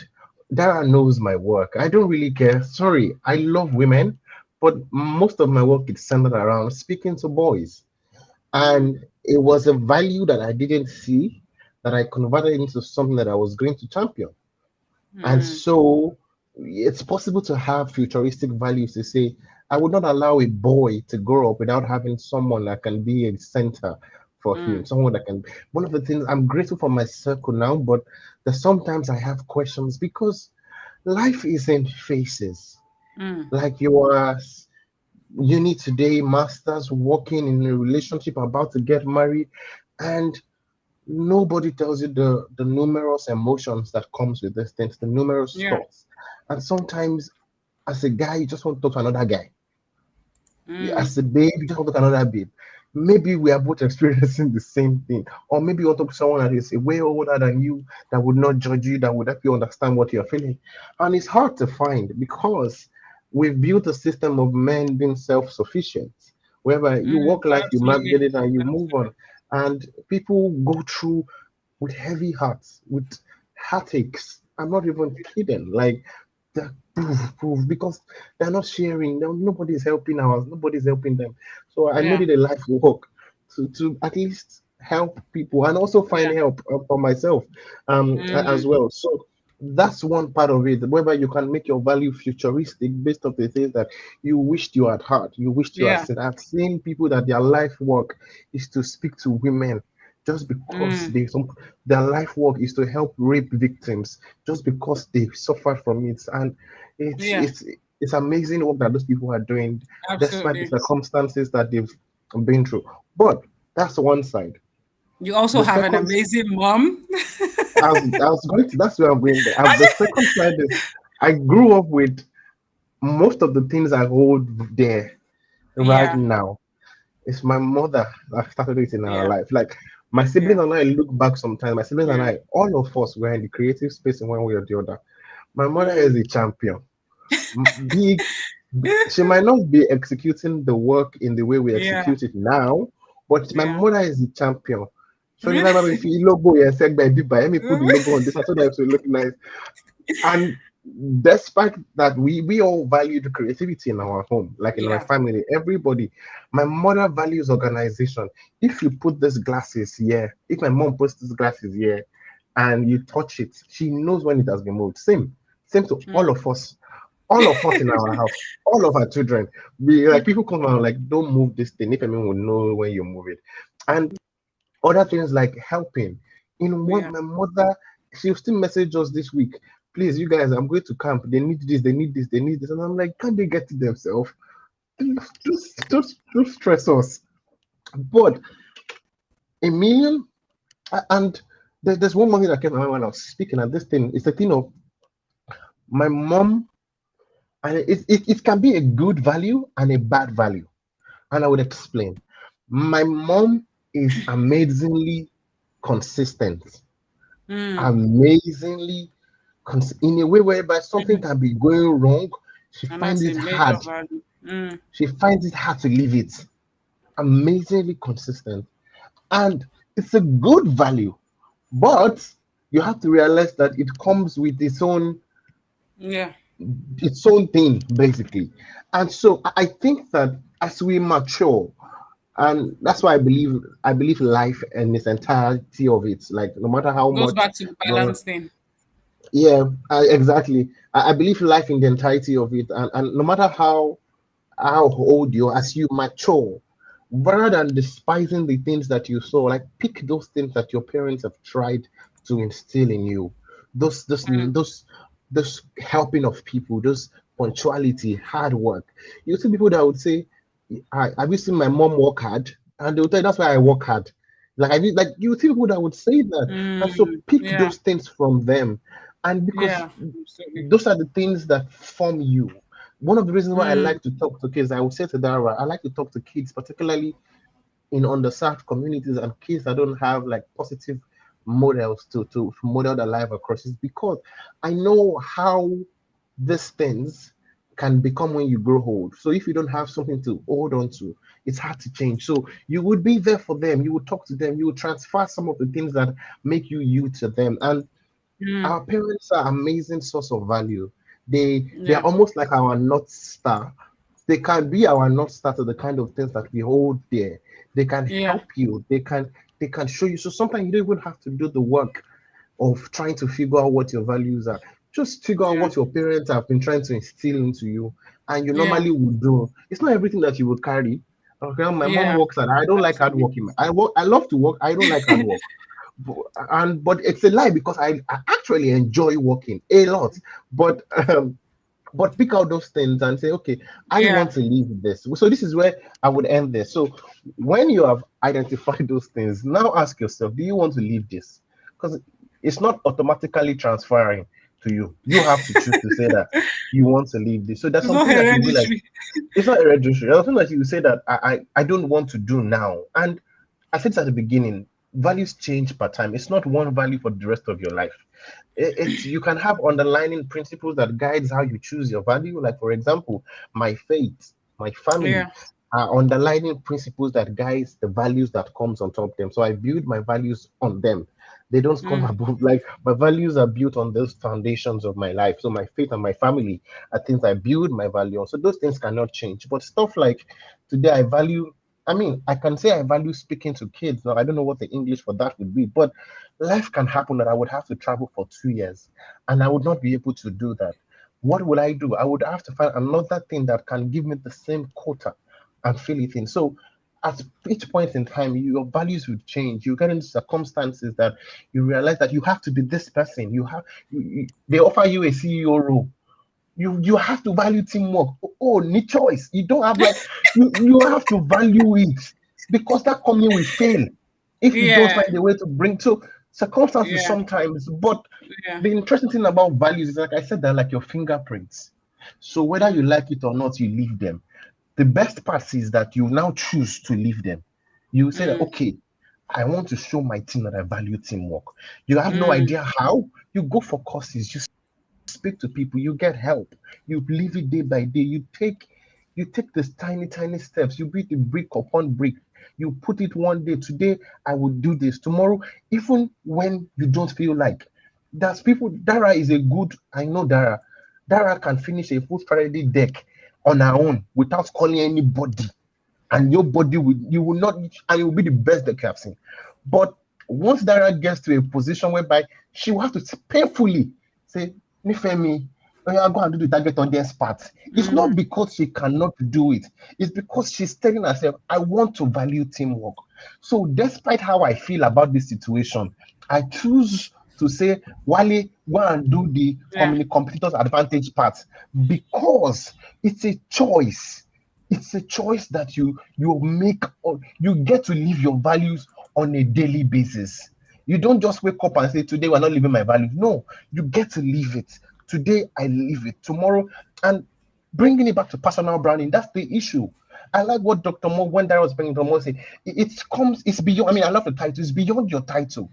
Dara knows my work. I don't really care. Sorry, I love women, but most of my work is centered around speaking to boys. mm, And it was a value that I didn't see that I converted into something that I was going to champion. And mm, so it's possible to have futuristic values to say, I would not allow a boy to grow up without having someone that can be a center for him, mm, someone that can. One of the things I'm grateful for my circle now, but there's sometimes I have questions because life is in phases. mm. Like you are uni today, masters, working in a relationship, about to get married, and nobody tells you the numerous emotions that comes with these things, the numerous Yeah. thoughts. And sometimes as a guy, you just want to talk to another guy. Mm, As a babe, you just want to talk to another babe. Maybe we are both experiencing the same thing. Or maybe you want to talk to someone that is way older than you, that would not judge you, that would help you understand what you're feeling. And it's hard to find because we've built a system of men being self-sufficient, whereby you mm. work life, you navigate Absolutely. it, and you move on. Absolutely. And people go through with heavy hearts, with heartaches. I'm not even kidding. Like the because they're not sharing. Nobody's helping ours. Nobody's helping them. So I made Yeah. it a life work to at least help people and also find Yeah. help for myself as Mm, well. So that's one part of it, whereby you can make your value futuristic based on the things that you wished you had heard, you wished you had yeah. said. I've seen people that their life work is to speak to women just because Mm, their life work is to help rape victims just because they suffered from it. And it's yeah. it's it's amazing work that those people are doing despite the Absolutely. circumstances that they've been through. But that's one side. You also The have an second, amazing mom. I was going to, that's where I'm going. The second side is I grew up with most of the things I hold there right Yeah. now. It's my mother that started it in our Yeah. life. Like my siblings Yeah. and I look back sometimes. My siblings and Mm, I, all of us were in the creative space in one way or the other. My mother is mm. a champion. Big, she might not be executing the work in the way we Yeah. execute it now, but my Yeah. mother is a champion. So the Really? time if you logo yeah, said by let me put the logo on this one so that it will look nice. And despite that, we all valued creativity in our home, like in my Yeah. family, everybody. My mother values organization. If you put these glasses here, if my mom puts these glasses here and you touch it, she knows when it has been moved. Same to Mm. all of us in our house, all of our children. We like people come out like, don't move this thing. If anyone will know when you move it. And other things like helping. In one, Yeah. my mother, she'll still message us this week. Please, you guys, I'm going to camp. They need this, they need this, they need this. And I'm like, can't they get it themselves? Just stress us. But a million, and there's one more thing that came to my mind when I was speaking, and this thing is the thing of my mom, and it can be a good value and a bad value. And I would explain. My mom is amazingly consistent, Mm. amazingly in a way whereby something Mm. can be going wrong, she And finds that's a it major hard. value. Mm. She finds it hard to leave it. Amazingly consistent. And it's a good value, but you have to realize that it comes with Yeah. its own thing, basically. And so I think that as we mature, and that's why I believe life and its entirety of it, like no matter how Goes much back to the you're balance thing. yeah, exactly. I believe life in the entirety of it, and no matter how old you are, as you mature, rather than despising the things that you saw, like pick those things that your parents have tried to instill in you. Those those Mm. those those helping of people, those punctuality, hard work. You see people that would say, Have you seen my mom work hard?" And they will tell you that's why I work hard. Like you see people that would say that, and so Mm. pick Yeah. those things from them, and because Yeah. Absolutely. those are the things that form you. One of the reasons why I Mm. like to talk to kids, I would say to Dara, I like to talk to kids, particularly in underserved communities and kids that don't have like positive models to model their life across, is because I know how these things can become when you grow old. So if you don't have something to hold on to, it's hard to change. So you would be there for them, you would talk to them, you would transfer some of the things that make you to them. And Mm. our parents are amazing source of value. They are Yeah. almost like our north star. They can be our north star to the kind of things that we hold there. They can Yeah. help you. They can show you. So sometimes you don't even have to do the work of trying to figure out what your values are. Just figure out Yeah. what your parents have been trying to instill into you, and you Yeah. normally would do. It's not everything that you would carry. Okay, my mom Yeah. works hard. I don't like hard Absolutely. working. I work. I love to work. I don't like hard work. But it's a lie because I actually enjoy working a lot. But but pick out those things and say, okay, I Yeah. want to leave this. So this is where I would end this. So when you have identified those things, now ask yourself, do you want to leave this? Because it's not automatically transferring to you. You have to choose to say that you want to leave this. So there's It's not something that you'll be like, hereditary. it's not hereditary. There's something that you say that I don't want to do now. And I said this at the beginning, values change per time. It's not one value for the rest of your life. It's you can have underlying principles that guides how you choose your value. Like for example, my faith, my family Yeah. are underlying principles that guides the values that comes on top of them. So I build my values on them. They don't come Mm. above. Like my values are built on those foundations of my life. So my faith and my family are things I build my value on. So those things cannot change. But stuff like today I value, I mean, I can say I value speaking to kids. Now, I don't know what the English for that would be, but life can happen that I would have to travel for 2 years and I would not be able to do that. What would I do? I would have to find another thing that can give me the same quota and fill it in. So, at each point in time, your values will change. You get into circumstances that you realize that you have to be this person. They offer you a CEO role, you have to value teamwork. Oh, need choice. You don't have like you have to value it because that company will fail if you don't Yeah. find a way to bring to circumstances Yeah. sometimes. But Yeah. the interesting thing about values is like I said, they're like your fingerprints. So whether you Mm. like it or not, you leave them. The best part is that you now choose to leave them. You say that Mm. okay, I want to show my team that I value teamwork. You have no Mm. idea how. You go for courses, you speak to people, you get help, you live it day by day, you take these tiny steps, you build the brick upon brick, you put it one day, today I will do this, tomorrow, even when you don't feel like. There's people, Dara is a good, I know Dara can finish a full Friday deck on her own without calling anybody, and your body will, you will not, and it will be the best that you have seen. But once Dara gets to a position whereby she will have to painfully say, Nifemi, oh yeah, go and do the target audience part. It's not Mm. because she cannot do it, it's because she's telling herself, I want to value teamwork. So, despite how I feel about this situation, I choose to say, Wale, go and do the Yeah. competitors advantage part because it's a choice. It's a choice that you make, or you get to live your values on a daily basis. You don't just wake up and say, today we're not living my values. No, you get to live it. Today I live it, tomorrow. And bringing it back to personal branding, that's the issue. I like what Dr. Mo, when Dara was bringing Dr. Mo, say it's beyond. I mean, I love the title, it's beyond your title.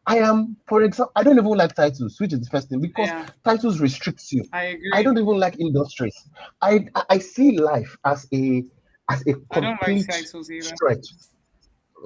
I am, for example, I don't even like titles, which is the first thing, because Yeah. titles restricts you. I I agree. don't even like industries. I see life as a I don't like complete titles either. stretch.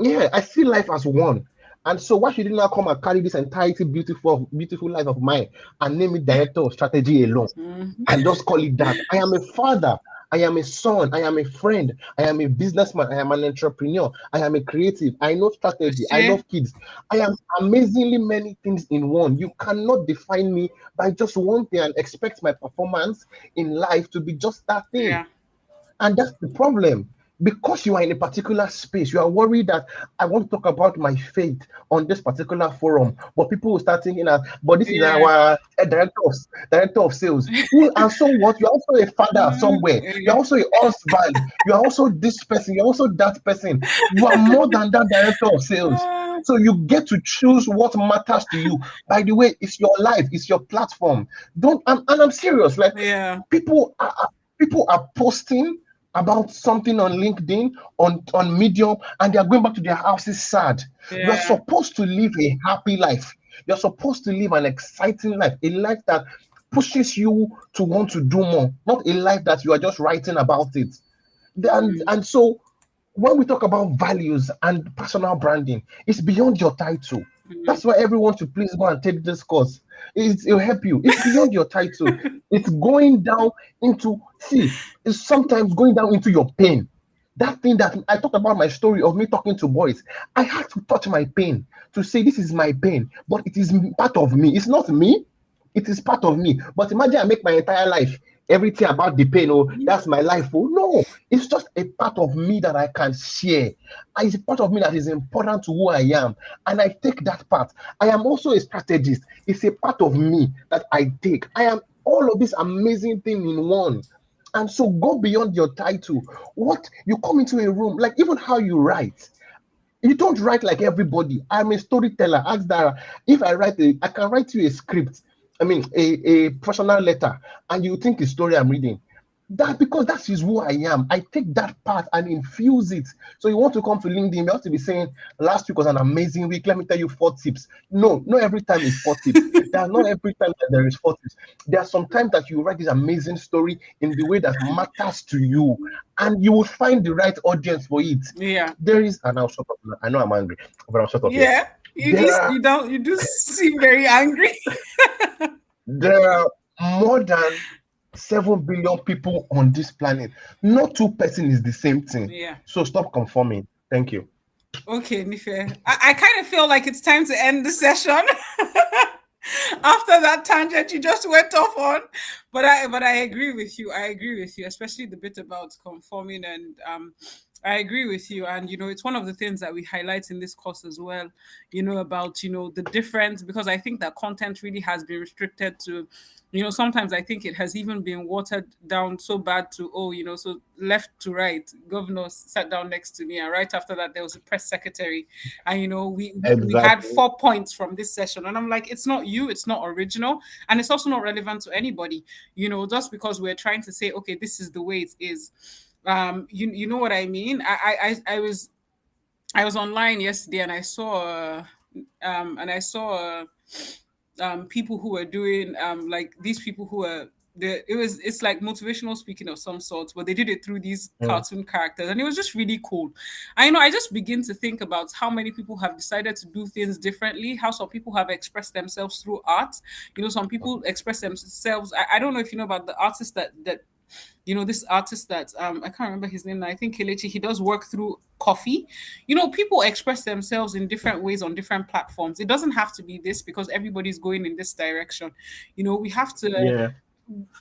Yeah, I see life as one. And so why should you not come and carry this entirety beautiful life of mine and name it director of strategy alone? Mm. And just call it that. I am a father. I am a son. I am a friend. I am a businessman. I am an entrepreneur. I am a creative. I know strategy. I Share. love kids. I am amazingly many things in one. You cannot define me by just one thing and expect my performance in life to be just that thing. Yeah. And that's the problem. Because you are in a particular space, you are worried that I want to talk about my faith on this particular forum, but people will start thinking that, but this is Yeah. our director of sales. Who and so what? You're also a father somewhere. You're Yeah. also a husband. You're also this person. You're also that person. You are more than that director of sales. Ah, So you get to choose what matters to you. By the way, it's your life, it's your platform. Don't and I'm serious. Like yeah. people. People are posting about something on LinkedIn, on Medium, and they are going back to their houses sad. You are Yeah. supposed to live a happy life. You're supposed to live an exciting life, a life that pushes you to want to do more, not a life that you are just writing about it. And so when we talk about values and personal branding, it's beyond your title. That's why everyone should please go and take this course. It'll help you. It's beyond your title. It's going down into, see, it's sometimes going down into your pain. That thing that I talked about, my story of me talking to boys, I had to touch my pain to say this is my pain, but it is part of me. It's not me, it is part of me. But imagine I make my entire life everything about the pain. Oh, that's my life. Oh, no, it's just a part of me that I can share. It's a part of me that is important to who I am. And I take that part. I am also a strategist. It's a part of me that I take. I am all of this amazing thing in one. And so go beyond your title. What you come into a room, like even how you write. You don't write like everybody. I'm a storyteller. Ask Dara. If I can write you a script. I mean, a personal letter, and you think the story I'm reading. That because that is who I am. I take that part and infuse it. So you want to come to LinkedIn, you have to be saying last week was an amazing week. Let me tell you 4 tips. No, not every time is 4 tips. There's not every time that there is 4 tips. There are some times that you write this amazing story in the way that matters to you, and you will find the right audience for it. Yeah. There is, and I'll shut up. I know I'm angry, but I'll shut up here. Yeah. You do seem very angry. There are more than 7 billion people on this planet. No two person is the same thing. Yeah. So stop conforming. Thank you. Okay, Nife. I kind of feel like it's time to end the session. After that tangent you just went off on. But I agree with you. I agree with you, especially the bit about conforming, and I agree with you. And it's one of the things that we highlight in this course as well, about the difference, because I think that content really has been restricted to, sometimes I think it has even been watered down so bad to, so left to right, governors sat down next to me, and right after that there was a press secretary, and we had Exactly. 4 points from this session, and I'm like, it's not you, it's not original, and it's also not relevant to anybody, just because we're trying to say, okay, this is the way it is. You know what I mean? I was online yesterday, and I saw people who were doing like these people who were it's like motivational speaking of some sort, but they did it through these Mm. cartoon characters, and it was just really cool. I just begin to think about how many people have decided to do things differently, how some people have expressed themselves through art. Some people express themselves. I don't know if you know about the artist that this artist that I can't remember his name now. I think Kelechi, he does work through coffee. People express themselves in different ways on different platforms. It doesn't have to be this, because everybody's going in this direction. We have to Yeah.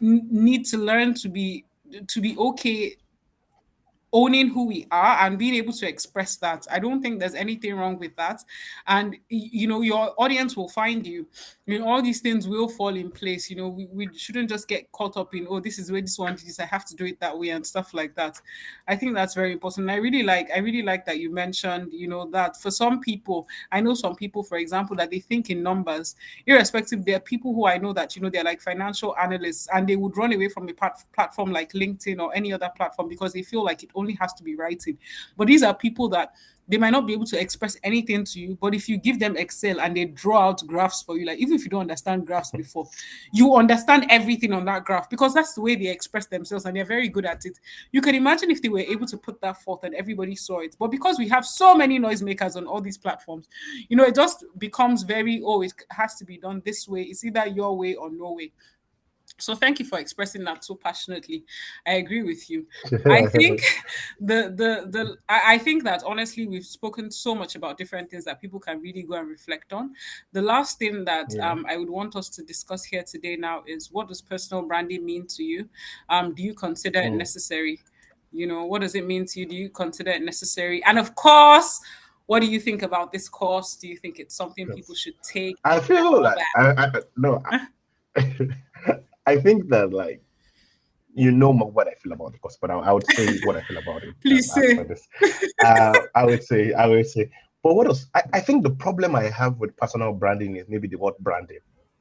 need to learn to be okay owning who we are and being able to express that. I don't think there's anything wrong with that. And your audience will find you. All these things will fall in place. We shouldn't just get caught up in, oh, this is where this one is, I have to do it that way and stuff like that. I think that's very important. And I really like that you mentioned, that for some people, I know some people, for example, that they think in numbers, irrespective. There are people who I know that, they're like financial analysts, and they would run away from a platform like LinkedIn or any other platform because they feel like it only has to be writing. But these are people that they might not be able to express anything to you, but if you give them Excel and they draw out graphs for you, like even if you don't understand graphs before, you understand everything on that graph, because that's the way they express themselves and they're very good at it. You can imagine if they were able to put that forth and everybody saw it. But because we have so many noisemakers on all these platforms, it just becomes very, oh, it has to be done this way. It's either your way or no way. So thank you for expressing that so passionately. I agree with you. I think I think that honestly we've spoken so much about different things that people can really go and reflect on. The last thing that Yeah. I would want us to discuss here today now is, what does personal branding mean to you? Do you consider it Mm. necessary? What does it mean to you? Do you consider it necessary? And of course, what do you think about this course? Do you think it's something people Yes. should take I and feel all like that? no. I think that like what I feel about the course, but I would say what I feel about it Please after say. this. I would say. But what else? I think the problem I have with personal branding is maybe the word branding.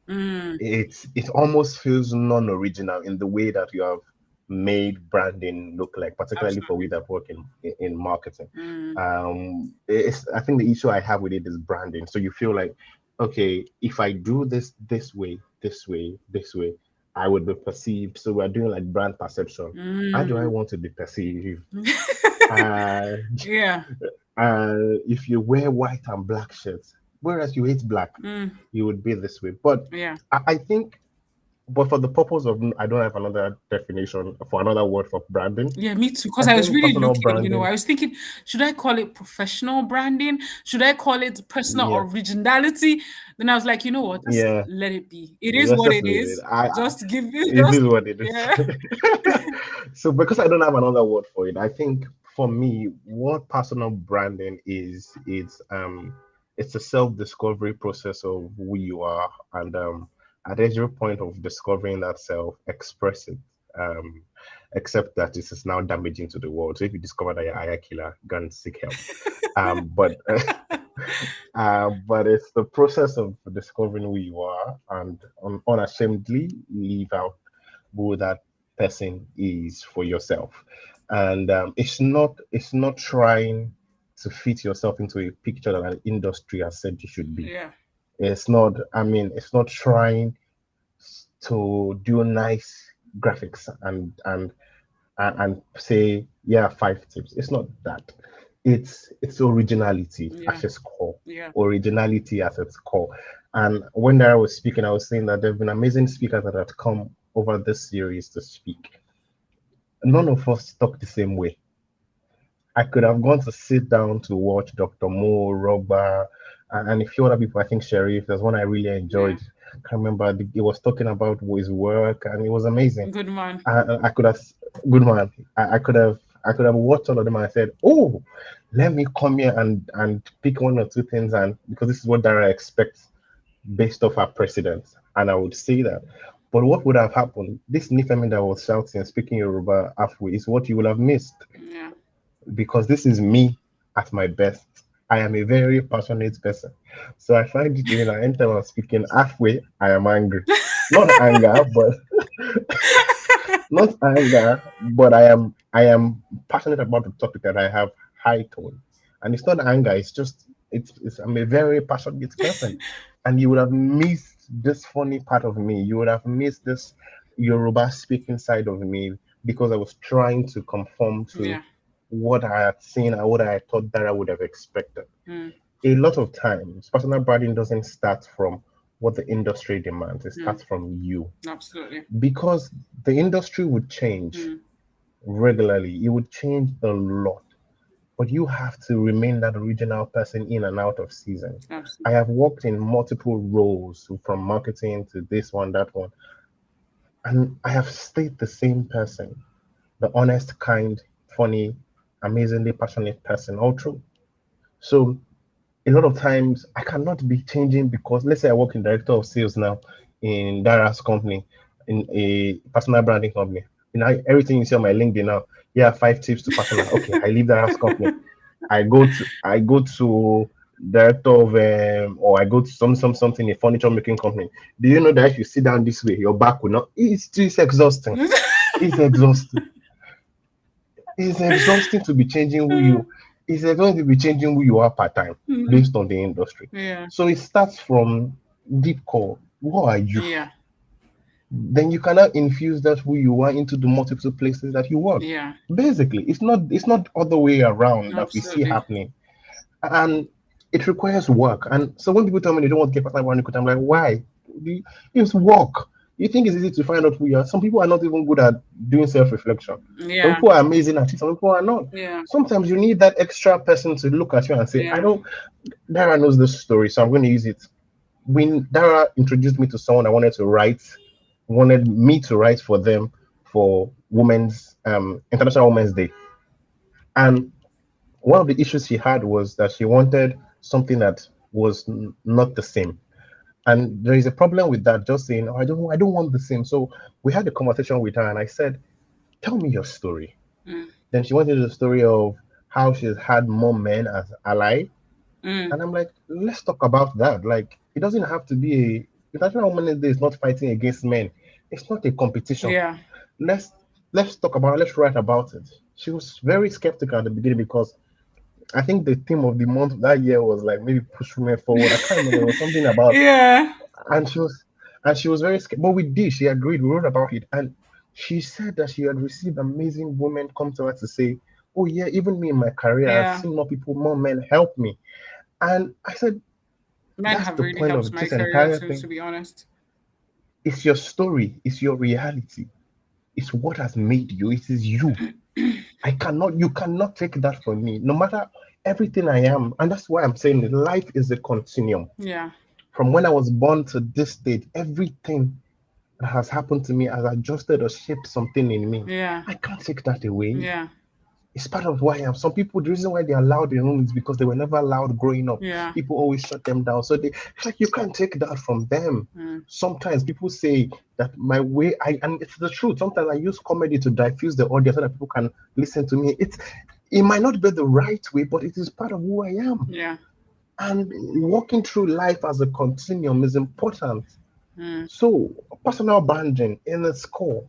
Mm, It almost feels non-original in the way that you have made branding look like, particularly for we Absolutely. that work in marketing. Mm, I think the issue I have with it is branding. So you feel like, okay, if I do this way, this way, this way, I would be perceived. So we're doing like brand perception. How do I mm. want to be perceived? Uh, Yeah. if you wear white and black shirts, whereas you hate black, Mm, you would be this way. But yeah. I think, but for the purpose of, I don't have another definition for another word for branding. Yeah, me too. I Because I was think really personal looking, branding, I was thinking, should I call it professional branding? Should I call it personal yeah, originality? Then I was like, you know what? Just yeah, let it be. It is let's what just it leave it. is. Just give it, It just, is what it is. yeah. So because I don't have another word for it, I think for me, what personal branding is, it's a self-discovery process of who you are, and at every point of discovering that self, express it. Um, Except that this is now damaging to the world. So if you discover that you're a hire killer, go and seek help. But but it's the process of discovering who you are and unashamedly leave out who that person is for yourself. And it's not trying to fit yourself into a picture that an industry has said you should be. Yeah. It's not. I mean, it's not trying to do nice graphics and say, yeah, 5 tips. It's not that. It's originality Yeah. at its core. Yeah. Originality at its core. And when I was speaking, I was saying that there have been amazing speakers that have come over this series to speak. None of us talk the same way. I could have gone to sit down to watch Dr. Mo, Robert, and a few other people. I think Sharif, there's one I really Yeah. enjoyed. I can't remember. He was talking about his work, and it was amazing. Good man. I could have, good man. I could have watched all of them and I said, oh, let me come here and pick one or two things, and because this is what Dara expects based off our president, and I would say that. But what would have happened? This Nifemi that was shouting, speaking Yoruba halfway, is what you will have missed, Yeah. because this is me at my best. I am a very passionate person. So I find it, anytime I'm speaking halfway, I am angry. Not anger, but not anger, but I am passionate about the topic that I have high tone. And it's not anger, it's I'm a very passionate person. And you would have missed this funny part of me. You would have missed this Yoruba speaking side of me because I was trying to conform to Yeah. what I had seen and what I thought that I would have expected. Mm, A lot of times, personal branding doesn't start from what the industry demands, it mm, starts from you, absolutely. because the industry would change Mm, regularly, it would change a lot, but you have to remain that original person in and out of seasons. I absolutely. have worked in multiple roles, from marketing to this one, that one, and I have stayed the same person, the honest, kind, funny, amazingly passionate person all through. So a lot of times I cannot be changing, because let's say I work in director of sales now in Dara's company, in a personal branding company. Everything you see on my LinkedIn now, yeah, 5 tips to personal. Okay, I leave Dara's company. I go to director of or I go to something a furniture making company. Do you know that if you sit down this way, your back will not? It's exhausting. It's exhausting. It's exhausting to be changing who you. It's exhausting to be changing who you are part time Mm, based on the industry. yeah. So it starts from deep core. Who are you? Yeah. Then you cannot infuse that who you are into the multiple places that you work. Yeah. Basically, it's not other way around that we see Absolutely. happening, and it requires work. And so when people tell me they don't want to get personal branding, I'm like, why? It's work. You think it's easy to find out who you are? Some people are not even good at doing self-reflection. Some Yeah. people are amazing at it. Some people are not. Yeah. Sometimes you need that extra person to look at you and say, I Yeah. don't. Dara knows this story, so I'm going to use it. When Dara introduced me to someone I wanted me to write for them for Women's International Women's Day, and one of the issues she had was that she wanted something that was not the same. And there is a problem with that, just saying, oh, I don't want the same. So we had a conversation with her and I said, tell me your story. Mm, Then she went into the story of how she's had more men as ally. mm, And I'm like, let's talk about that. Like, it doesn't have to be International Women's Day is not fighting against men. It's not a competition. yeah. Let's let's talk about it, let's write about it. She was very skeptical at the beginning because I think the theme of the month that year was like maybe push women forward. I can't remember. It was something about, Yeah. and she was very scared. But we did. She agreed. We wrote about it, and she said that she had received amazing women come to her to say, "Oh yeah, even me in my career, I've Yeah. seen more people, more men help me." And I said, Men "That's have the really point helped of my this career entire too, thing. to be honest. It's your story. It's your reality. It's what has made you. It is you. You cannot take that from me. No matter everything I am, and that's why I'm saying that life is a continuum. Yeah. From when I was born to this state, everything that has happened to me has adjusted or shaped something in me. Yeah. I can't take that away. Yeah. It's part of who I am. Some people, the reason why they are loud in rooms is because they were never loud growing up. Yeah. People always shut them down. So it's like you can't take that from them. Mm. Sometimes people say that my way, and it's the truth. Sometimes I use comedy to diffuse the audience so that people can listen to me. It might not be the right way, but it is part of who I am. Yeah. And walking through life as a continuum is important. Mm. So personal branding in its core,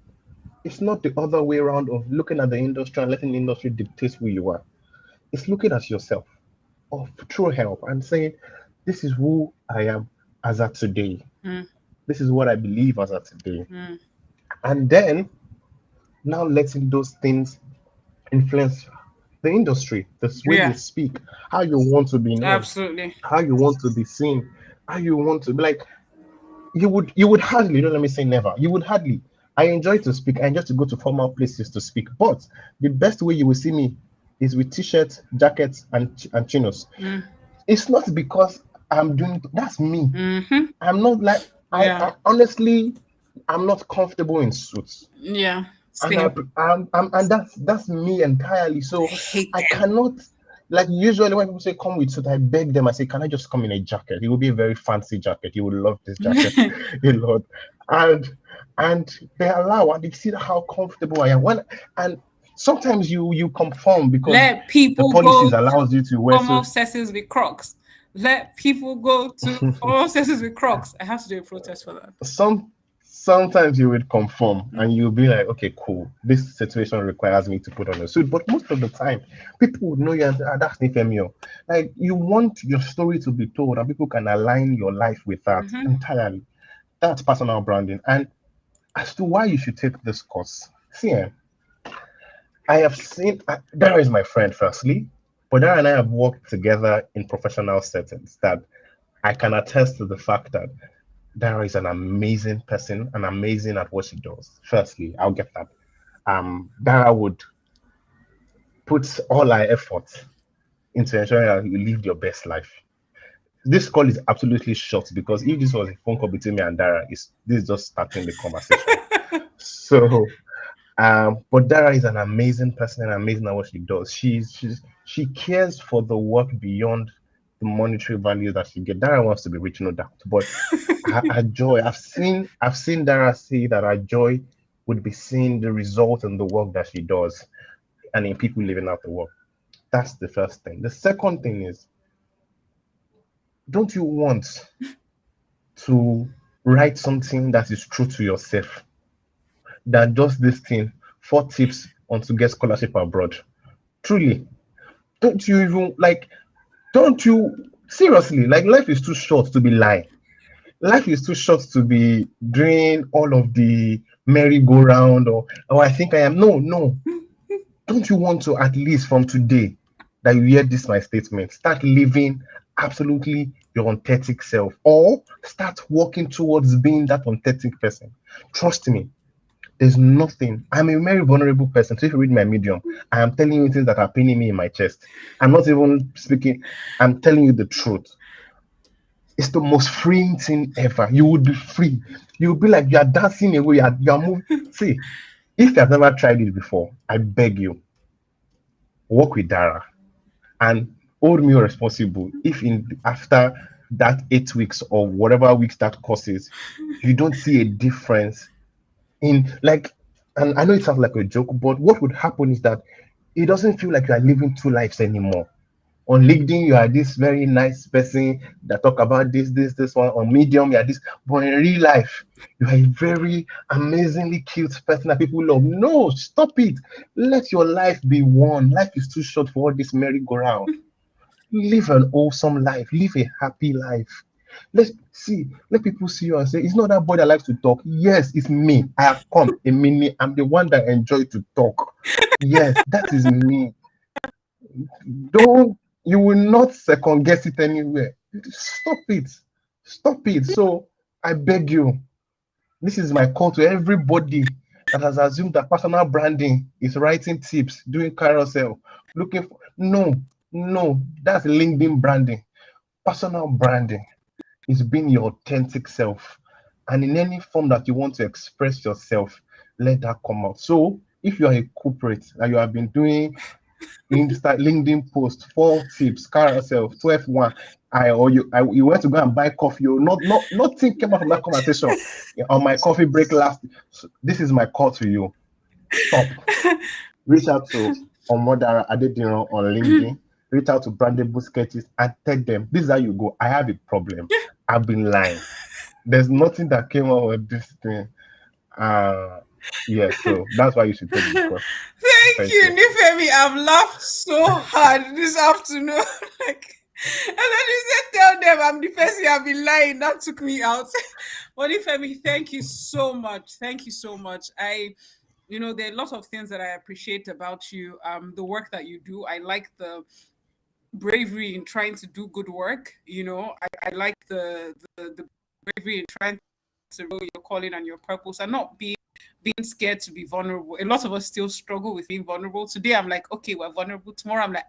it's not the other way around of looking at the industry and letting the industry dictate who you are. It's looking at yourself of true help and saying, this is who I am as of today. Mm. This is what I believe as of today. Mm. And then now letting those things influence the industry, the way you Yeah. speak, how you want to be known, Absolutely. how you want to be seen, how you want to be like you would hardly, don't let me say never, you would hardly. I enjoy to speak, I enjoy to go to formal places to speak, but the best way you will see me is with t-shirts, jackets, and chinos. Mm. It's not because I'm doing that's me. Mm-hmm. I'm not like Yeah. I honestly I'm not comfortable in suits. Yeah. And I Same. and that's me entirely. So I hate I them. cannot, like, usually when people say come with suit, I beg them. I say, can I just come in a jacket? It will be a very fancy jacket. You will love this jacket a lot. And they allow and they see how comfortable I am. And sometimes you conform because Let the people policies go to allows you to wear formal so sessions with Crocs. Let people go to formal sessions with Crocs. I have to do a protest for that. sometimes you would conform and you'll be like, okay, cool, this situation requires me to put on a suit. But most of the time, people would know you and say, that's Nifemio. Like, you want your story to be told and people can align your life with that Mm-hmm. entirely. That's personal branding. And as to why you should take this course, see, I have seen Dara is my friend, firstly, but Dara and I have worked together in professional settings that I can attest to the fact that Dara is an amazing person and amazing at what she does. Firstly, I'll get that. Dara would put all her effort into ensuring that you live your best life. This call is absolutely short because if this was a phone call between me and Dara, this is just starting the conversation. So, but Dara is an amazing person and amazing at what she does. She cares for the work beyond the monetary value that she gets. Dara wants to be rich, no doubt, but her joy. I've seen Dara say that her joy would be seeing the result in the work that she does and in people living out the work. That's the first thing. The second thing is, don't you want to write something that is true to yourself, that does this thing, 4 tips on to get scholarship abroad? Truly, don't you even like, don't you seriously, like, life is too short to be lying. Life is too short to be doing all of the merry-go-round or I think I am. No, no. Don't you want to, at least from today that you hear this my statement, start living absolutely your authentic self, or start working towards being that authentic person? Trust me, there's nothing. I'm a very vulnerable person. So if you read my medium, I am telling you things that are paining me in my chest. I'm not even speaking, I'm telling you the truth. It's the most freeing thing ever. You would be free. You'll be like you are dancing away, you are moving. See, if you have never tried it before, I beg you, work with Dara and hold me responsible if in after that 8 weeks or whatever weeks that course is, you don't see a difference in, like, and I know it sounds like a joke, but what would happen is that it doesn't feel like you are living two lives anymore. On LinkedIn, you are this very nice person that talk about this one. On Medium, you are this, but in real life, you are a very amazingly cute person that people love. No, stop it. Let your life be one. Life is too short for all this merry-go-round. Live an awesome life. Live a happy life. Let's see. Let people see you and say, "It's not that boy that likes to talk." Yes, it's me. I have come a minute. I'm the one that enjoy to talk. Yes, that is me. Don't, you will not second guess it anywhere. Stop it. Stop it. So I beg you, this is my call to everybody that has assumed that personal branding is writing tips, doing carousel, looking for, no, no, that's LinkedIn branding. Personal branding is being your authentic self. And in any form that you want to express yourself, let that come out. So if you are a corporate and you have been doing LinkedIn post, 4 tips, carousel, 12 1. You went to go and buy coffee. You nothing came out from that conversation. On my coffee break last. So this is my call to you. Stop. Reach out to Omodara Adediran on LinkedIn. Reach out to Brandable Sketches and tell them this is how you go. I have a problem. I've been lying. There's nothing that came out with this thing. Yes, so that's why you should take the course. Thank Thank you, you. Nifemi. I've laughed so hard this afternoon. Like, and then you said, tell them I'm the person I've been lying. That took me out. But Nifemi, thank you so much. Thank you so much. There are lots of things that I appreciate about you. The work that you do. I like the bravery in trying to do good work. I like the bravery in trying to know your calling and your purpose and not being scared to be vulnerable. A lot of us still struggle with being vulnerable. Today I'm like, okay, we're vulnerable. Tomorrow I'm like,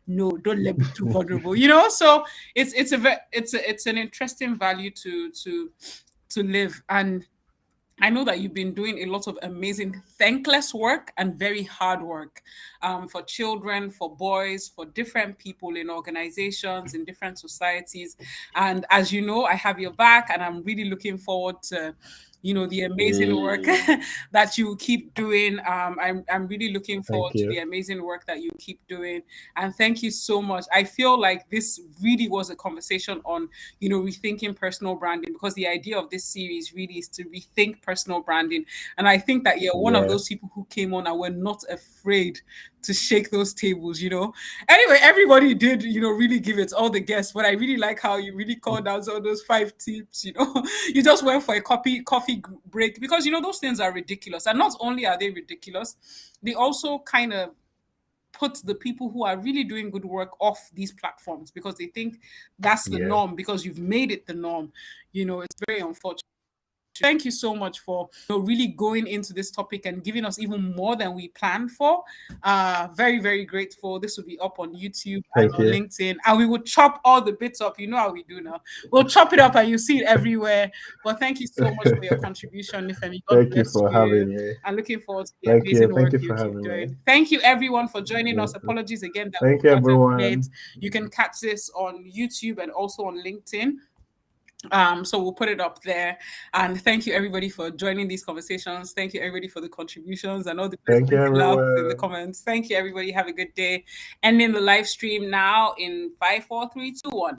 no, don't let me be too vulnerable. So it's an interesting value to live. And I know that you've been doing a lot of amazing, thankless work and very hard work for children, for boys, for different people in organizations, in different societies. And as you know, I have your back, and I'm really looking forward to the amazing work Hey, that you keep doing. I'm really looking thank forward to you. the amazing work that you keep doing. And thank you so much. I feel like this really was a conversation on rethinking personal branding, because the idea of this series really is to rethink personal branding. And I think that you're one of Yeah. those people who came on and were not afraid to shake those tables. Anyway, everybody did, really give it all the guests, but I really like how you really called out all those 5 tips. You just went for a coffee break, because those things are ridiculous. And not only are they ridiculous, they also kind of put the people who are really doing good work off these platforms, because they think that's the Yeah. norm, because you've made it the norm. It's very unfortunate. Thank you so much for really going into this topic and giving us even more than we planned for. Very, very grateful. This will be up on YouTube and Thank on you. LinkedIn, and we will chop all the bits up. You know how we do now. We'll chop it up and you see it everywhere. But thank you so much for your contribution, Nifemi. God Thank you bless for you. having me. And looking forward to the Thank you. amazing Thank work you you for keep having me. doing. Thank you, everyone, for joining us. Mhm. Apologies again that we Thank you, started late. everyone. You can catch this on YouTube and also on LinkedIn. So we'll put it up there. And thank you everybody for joining these conversations. Thank you everybody for the contributions and all the Thank you, making laugh in the everyone. comments. Thank you everybody. Have a good day. Ending the live stream now in 5, 4, 3, 2, 1.